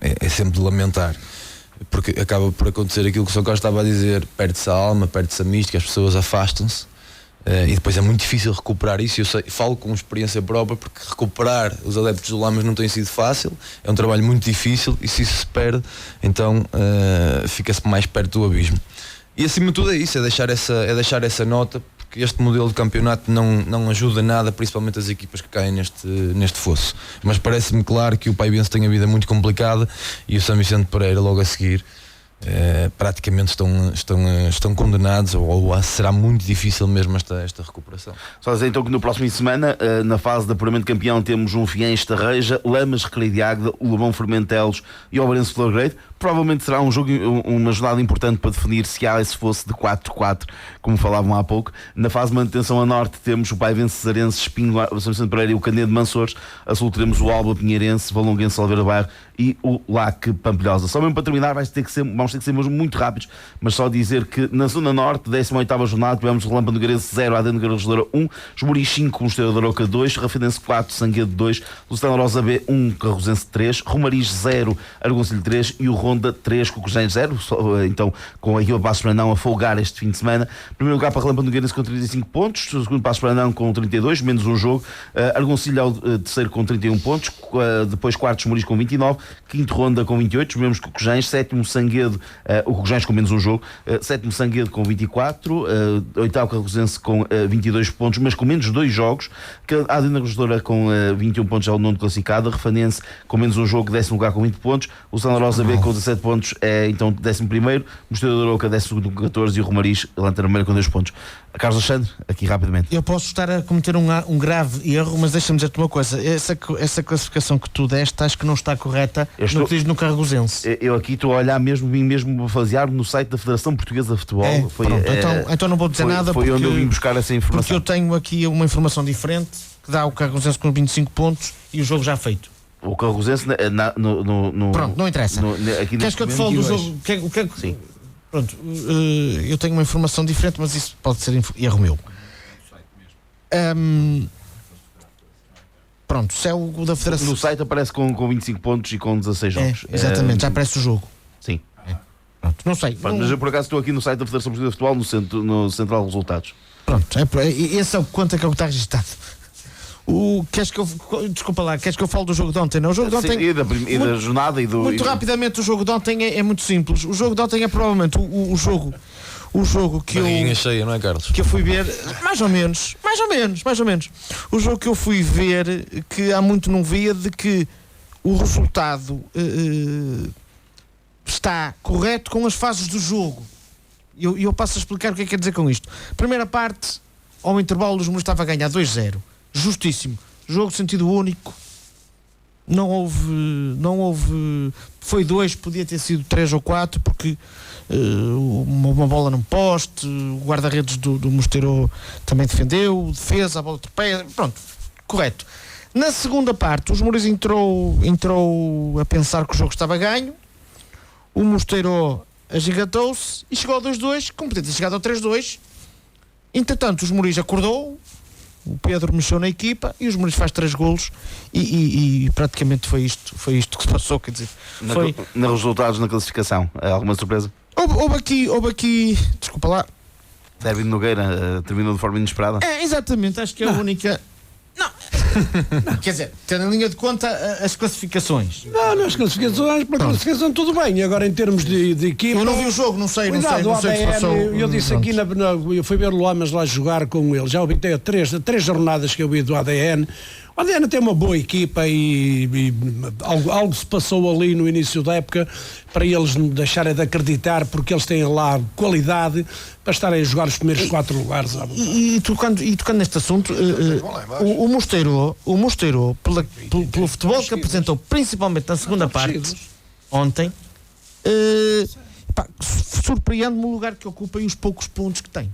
é sempre de lamentar, porque acaba por acontecer aquilo que o Sr. Costa estava a dizer: perde-se a alma, perde-se a mística, as pessoas afastam-se, e depois é muito difícil recuperar isso. Eu falo com experiência própria, porque recuperar os adeptos do Lamas não tem sido fácil, é um trabalho muito difícil, e se isso se perde, então fica-se mais perto do abismo. E acima de tudo é isso, é deixar essa nota, porque este modelo de campeonato não ajuda nada, principalmente as equipas que caem neste fosso. Mas parece-me claro que o Paivense tem a vida muito complicada, e o São Vicente Pereira logo a seguir praticamente estão condenados, ou será muito difícil mesmo esta recuperação. Só dizer então que no próximo fim de semana, na fase de apuramento de campeão, temos um Fiennes Tarreja, Lamas Recreio de Águeda, o Lobão Fermentelos e o Oberense Florgrade. Provavelmente será um jogo, uma jornada importante para definir se há esse fosse de 4-4, como falavam há pouco. Na fase de manutenção a norte temos o Paivense Cesarense, Espinho, São Vicente Pereira e o Canedo Mansores. A sul teremos o Alba Pinheirense, Valonguense Oliveira Bairro e o LAC Pampilhosa. Só mesmo para terminar, vamos ter que ser mesmo muito rápidos, mas só dizer que na zona norte, 18ª jornada, tivemos o Relâmpago Nogueirense 0, AD Nogueira Legisladora 1, Esmoriz 5, Mosteiro da Aroca 2, Rafadense 4, Sanguedo 2, Lusitano Rosa B 1, Carrozense 3, Romariz 0, Argoncilho 3 e o Ronda 3, Cocogenhos 0, então com a equipa Passos Brandão a folgar este fim de semana. Primeiro lugar para Relâmpago Nogueirense com 35 pontos, segundo Passos Brandão com 32, menos um jogo, Argoncilho é o terceiro com 31 pontos, depois quarto Esmoriz com 29, quinto Ronda com 28, os mesmos Cocogenhos, sétimo Sanguedo, o Cocogenhos com menos um jogo, sétimo Sanguedo com 24, oitavo Carrozense com 22 pontos, mas com menos 2 jogos, a Adina Legisladora com 21 pontos é o nono classificado, a Refanense com menos um jogo, 10º lugar com 20 pontos, o Santa Rosa B com 17 pontos é então 11º, Mosteiro da Aroca 12º com 14 e o Romariz Lanterna Vermelha com 2 pontos. Carlos Alexandre, aqui rapidamente. Eu posso estar a cometer um grave erro, mas deixa-me dizer-te uma coisa: essa classificação que tu deste acho que não está correta no que diz no Cargozense. Eu aqui estou a olhar mesmo baseado no site da Federação Portuguesa de Futebol. Então não vou dizer nada, foi onde eu vim buscar essa informação. Porque eu tenho aqui uma informação diferente que dá o Cargozense com 25 pontos e o jogo já feito. O Carrozense Pronto, não interessa. Queres que eu te fale do jogo? Sim. Pronto, eu tenho uma informação diferente, mas isso pode ser erro meu. Pronto, se é o da Federação. No site aparece com 25 pontos e com 16 jogos. Exatamente, já aparece o jogo. Sim. Pronto, não sei. Mas eu por acaso estou aqui no site da Federação Portuguesa de Futebol, no Central de Resultados. Pronto, esse é o quanto é que está registado. Desculpa lá, queres que eu fale do jogo de ontem? Não, o jogo de ontem. E da jornada e do. Muito rapidamente, o jogo de ontem é muito simples. O jogo de ontem é provavelmente o jogo que Barriguinha cheia, não é, Carlos? que eu fui ver, mais ou menos. O jogo que eu fui ver, que há muito não via, de que o resultado está correto com as fases do jogo. E eu passo a explicar o que é que quer dizer com isto. Primeira parte, ao intervalo, os Mouros estava a ganhar 2-0. Justíssimo. Jogo de sentido único. Não houve. Foi 2, podia ter sido 3 ou 4, porque uma bola num poste, o guarda-redes do Mosteiro também defendeu, defesa, a bola de pé, pronto, correto. Na segunda parte, os Mouros entrou a pensar que o jogo estava ganho, o Mosteiro agigantou-se e chegou ao 2-2, como podia ter chegado ao 3-2. Entretanto, os Mouros acordou, o Pedro mexeu na equipa e os Mouros faz 3 golos e praticamente foi isto que se passou, quer dizer, Nos resultados na classificação, alguma surpresa? Houve aqui, desculpa lá. Derby de Nogueira terminou de forma inesperada. Exatamente, acho que é a única. Não, quer dizer, tendo em linha de conta as classificações. Não, as classificações, para a classificação tudo bem. Agora em termos de equipa. Eu não vi o jogo, não sei Cuidado, o que se passou. Eu disse aqui, eu fui ver o Lamas lá jogar com ele. Já ouvi três jornadas que eu vi do ADN. O ADN tem uma boa equipa e algo se passou ali no início da época para eles deixarem de acreditar, porque eles têm lá qualidade para estarem a jogar os primeiros 4 lugares. E tocando neste assunto, o Mosteiro, pelo futebol que apresentou, principalmente na segunda parte, ontem, surpreende-me o lugar que ocupa e os poucos pontos que tem.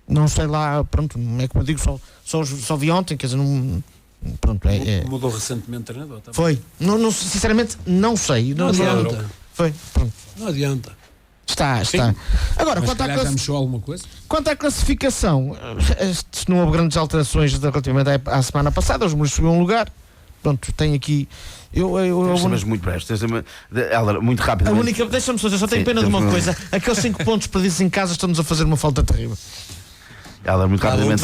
Não sei lá, pronto, não é como eu digo, só vi ontem, quer dizer, não. Pronto, Mudou recentemente de treinador também. Foi. Não, sinceramente, não sei. Não adianta. Foi. Pronto. Não adianta. Está. Agora, quanto à classificação, não houve grandes alterações relativamente à semana passada. Os Mouros subiu um lugar. Pronto, tem aqui. Mas muito breve, muito rápido. Deixa-me só tenho pena de uma coisa. Aqueles 5 pontos perdidos em casa estão-nos a fazer uma falta terrível. Muito rapidamente.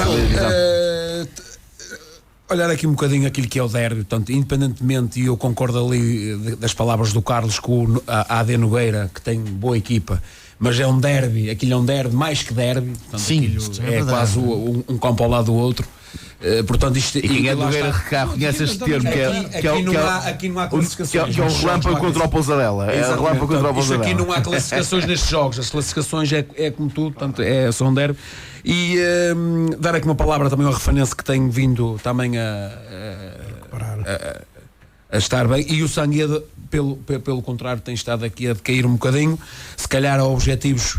Olhar aqui um bocadinho aquilo que é o derby, portanto, independentemente, e eu concordo ali das palavras do Carlos com a AD Nogueira, que tem boa equipa, mas é um derby, aquilo é um derby mais que derby, portanto, sim, é quase um campo ao lado do outro. Portanto, isto, e quem é do Nogueira reconhece este termo, aqui não há classificações. Que é o relâmpago contra o Pousadela. Aqui não há classificações nestes jogos, as classificações é como tudo, portanto, são um derby. E dar aqui uma palavra também ao Refanense, que tem vindo também a estar bem, e o Sangueda, pelo contrário, tem estado aqui a decair um bocadinho, se calhar a objetivos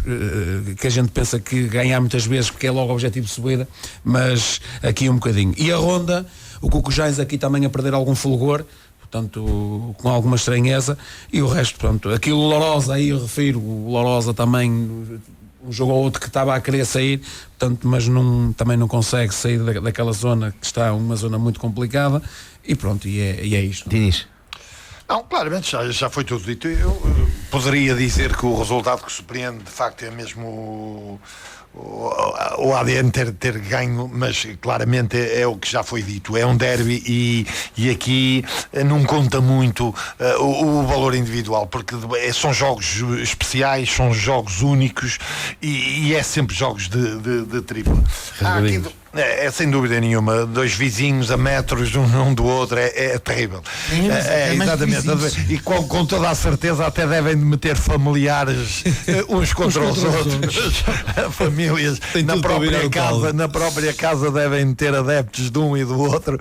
que a gente pensa que ganhar muitas vezes, porque é logo o objetivo de subida, mas aqui um bocadinho. E a Ronda, o Cucujães aqui também a perder algum fulgor, portanto, com alguma estranheza, e o resto, pronto, aqui o Lourosa, aí eu refiro, o Lourosa também, um jogo ou outro que estava a querer sair, portanto, mas também não consegue sair daquela zona, que está uma zona muito complicada, e pronto, e é isto. Dinis. Não, claramente já foi tudo dito. Eu poderia dizer que o resultado que surpreende de facto é mesmo o ADN ter ganho, mas claramente é o que já foi dito, é um derby e aqui não conta muito o valor individual, porque são jogos especiais, são jogos únicos e é sempre jogos de tripla. É sem dúvida nenhuma, 2 vizinhos a metros um do outro, é terrível. Exatamente. E com toda a certeza até devem meter familiares uns contra os outros. Famílias na própria casa devem ter adeptos de um e do outro.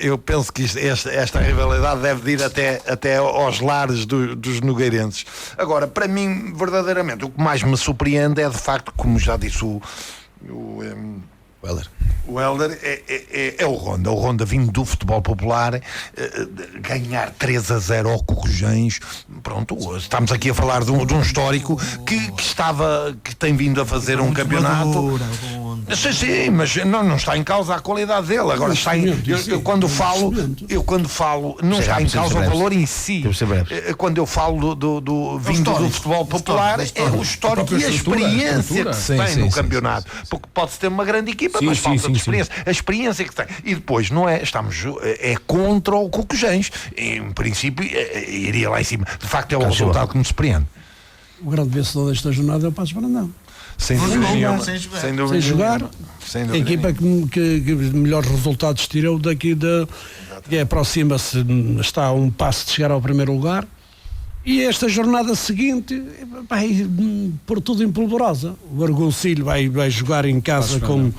Eu penso que esta rivalidade deve ir até aos lares dos nogueirenses. Agora, para mim, verdadeiramente, o que mais me surpreende é de facto, como já disse O Hélder é o Ronda. O Ronda vindo do futebol popular, ganhar 3-0 ao Corujães. Pronto, estamos aqui a falar de um histórico que tem vindo a fazer um campeonato. Sim, mas não está em causa a qualidade dele. Agora está em, eu quando falo, não está em causa o valor em si. Quando eu falo do vindo do futebol popular, é o histórico e a experiência que se tem no campeonato. Porque pode-se ter uma grande equipa, mas falta de experiência. A experiência que tem. E depois não é, é contra o Cocujães. Em princípio, iria lá em cima. De facto, é o resultado que me surpreende. O grande vencedor desta jornada é o Passos Brandão. Sem dúvida. Sem jogar. A equipa que melhores resultados tirou daqui que aproxima-se, está a um passo de chegar ao primeiro lugar. E esta jornada seguinte vai pôr tudo em polvorosa. O Argoncilho vai jogar em casa com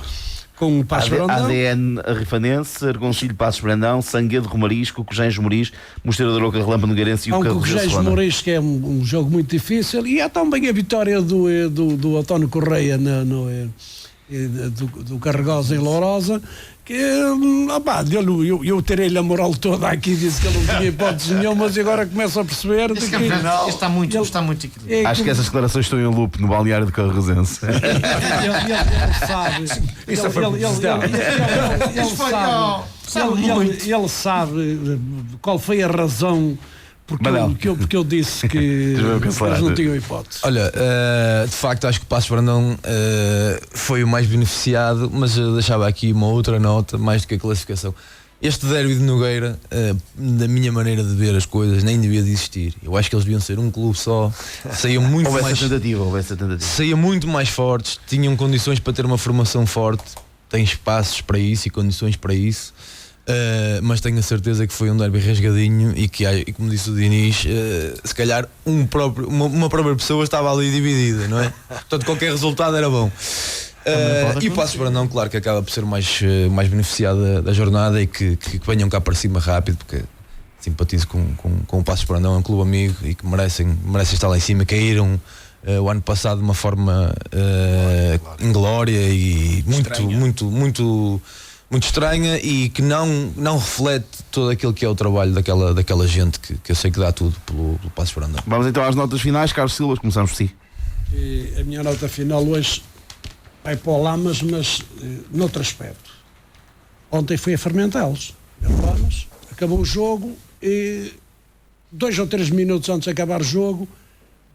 o Passos Brandão. ADN Rifanense, Argoncilho, Passos Brandão, Sanguedo, Romarisco, Cojães, Moris, Mosteiro da Louca, Relâmpago Nogueirense e o Cojães Moris, que é um jogo muito difícil, e há também a vitória do António Correia do Carregosa em Lourosa, que eu terei-lhe a moral toda aqui, disse que ele não tinha hipótese nenhuma, mas agora começo a perceber este está muito equilibrado. Acho que essas declarações estão em loop no balneário de Carregosense. Ele sabe qual foi a razão porque eu disse que eles não tinham hipótese. Olha, de facto acho que o Passos Brandão foi o mais beneficiado, mas eu deixava aqui uma outra nota, mais do que a classificação. Este derby de Nogueira, da minha maneira de ver as coisas, nem devia de existir. Eu acho que eles deviam ser um clube só. Saíam muito mais tentativa. Saíam muito mais fortes, tinham condições para ter uma formação forte, têm espaços para isso e condições para isso. Mas tenho a certeza que foi um derby rasgadinho e que, como disse o Diniz, se calhar uma própria pessoa estava ali dividida, não é? Portanto, qualquer resultado era bom. E o Passos Brandão, claro que acaba por ser mais beneficiado da jornada e que venham cá para cima rápido, porque simpatizo com o Passos Brandão, é um clube amigo e que merecem estar lá em cima. Caíram o ano passado de uma forma inglória e muito estranha e que não reflete todo aquilo que é o trabalho daquela gente que eu sei que dá tudo pelo Passos Brandão. Vamos então às notas finais. Carlos Silva, começamos por si. A minha nota final hoje vai para o Lamas, mas noutro aspecto. Ontem fui a Fermentelos, Lamas, acabou o jogo e 2 ou 3 minutos antes de acabar o jogo,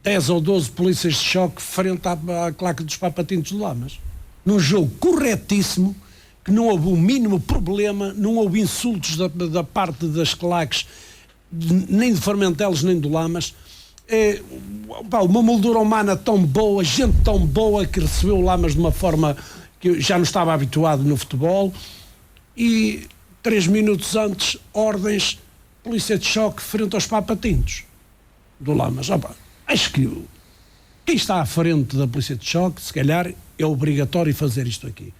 10 ou 12 polícias de choque frente à claque dos papatintos do Lamas. Num jogo corretíssimo, que não houve o mínimo problema, não houve insultos da parte das claques, nem de Fermentelos nem do Lamas. Uma moldura humana tão boa, gente tão boa, que recebeu o Lamas de uma forma que eu já não estava habituado no futebol. E 3 minutos antes, ordens, polícia de choque frente aos papatintos do Lamas. Acho que quem está à frente da polícia de choque, se calhar é obrigatório fazer isto aqui.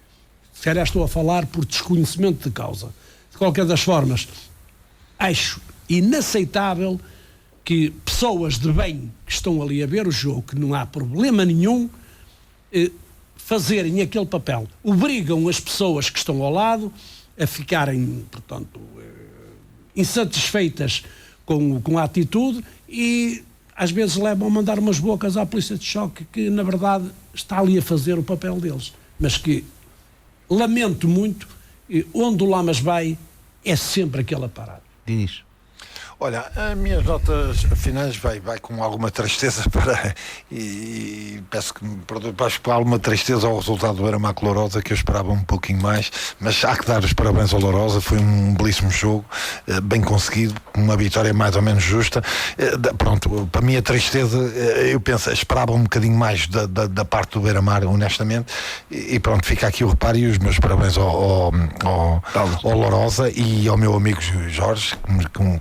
Se calhar estou a falar por desconhecimento de causa. De qualquer das formas, acho inaceitável que pessoas de bem que estão ali a ver o jogo, que não há problema nenhum, fazerem aquele papel. Obrigam as pessoas que estão ao lado a ficarem, portanto, insatisfeitas com a atitude e às vezes levam a mandar umas bocas à polícia de choque que, na verdade, está ali a fazer o papel deles. Mas que lamento muito, onde o Lamas vai é sempre aquele aparato. Diniz. Olha, as minhas notas finais vai com alguma tristeza e peço que me perdoe, acho que há alguma tristeza ao resultado do Beira-Mar com Lourosa, que eu esperava um pouquinho mais, mas há que dar os parabéns ao Lourosa, foi um belíssimo jogo, bem conseguido, uma vitória mais ou menos justa. Pronto, para mim a tristeza, eu penso, esperava um bocadinho mais da parte do Beira-Mar, honestamente, e pronto, fica aqui o reparo e os meus parabéns ao Lourosa e ao meu amigo Jorge,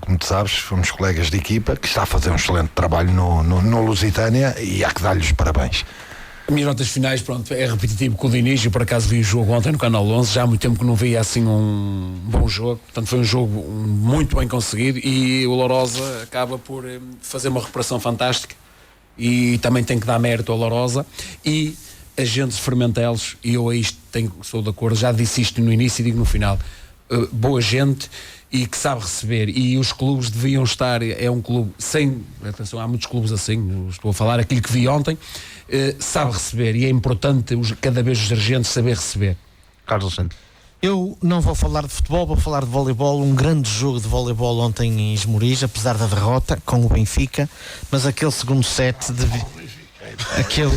como tu sabes, fomos colegas de equipa, que está a fazer um excelente trabalho no Lusitânia e há que dar-lhe os parabéns. As minhas notas finais, pronto, é repetitivo com o Diniz. Eu por acaso vi o jogo ontem no Canal 11, já há muito tempo que não via assim um bom jogo, portanto foi um jogo muito bem conseguido e o Lourosa acaba por fazer uma recuperação fantástica e também tem que dar mérito ao Lourosa. E agentes de Fermentelos, e eu a isto sou de acordo, já disse isto no início e digo no final, boa gente e que sabe receber, e os clubes deviam estar, é um clube sem, atenção, há muitos clubes assim, estou a falar aquilo que vi ontem, sabe receber, e é importante cada vez os agentes saber receber. Carlos Alexandre. Eu não vou falar de futebol, vou falar de voleibol. Um grande jogo de voleibol ontem em Esmoriz, apesar da derrota com o Benfica, mas aquele segundo set aquele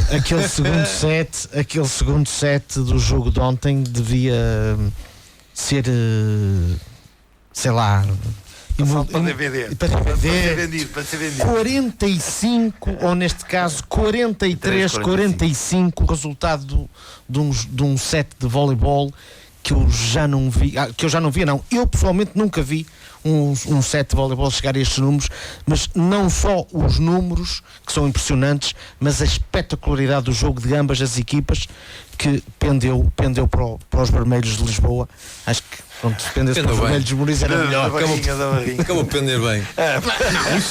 segundo set do jogo de ontem devia ser, sei lá, para ser vendido. 45, ou neste caso 43, 45, resultado de um set de voleibol que eu já não vi, eu pessoalmente nunca vi um set de voleibol chegar a estes números, mas não só os números, que são impressionantes, mas a espetacularidade do jogo de ambas as equipas, que pendeu para os vermelhos de Lisboa. Acho que, pronto, se pendesse para os vermelhos de Moriz era melhor. Acabou a pender bem.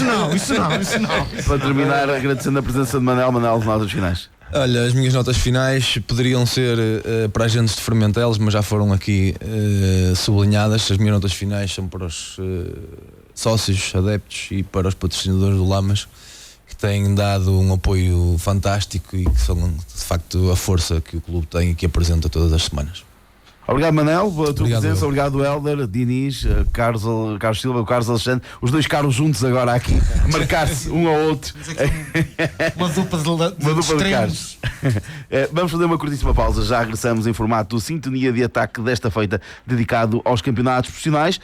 Não, isso não. Para terminar, agradecendo a presença de Manel, notas finais. Olha, as minhas notas finais poderiam ser para agentes de Fermentelos, mas já foram aqui sublinhadas. As minhas notas finais são para os sócios, adeptos e para os patrocinadores do Lamas, que têm dado um apoio fantástico e que são de facto a força que o clube tem e que apresenta todas as semanas. Obrigado, Manel, pela tua Obrigado, presença. Obrigado, Hélder, Diniz, Carlos Silva, Carlos Alexandre, os dois caros juntos agora aqui, marcar-se um ao outro. Uma dupla de caros. Vamos fazer uma curtíssima pausa. Já regressamos em formato Sintonia de Ataque, desta feita dedicado aos campeonatos profissionais.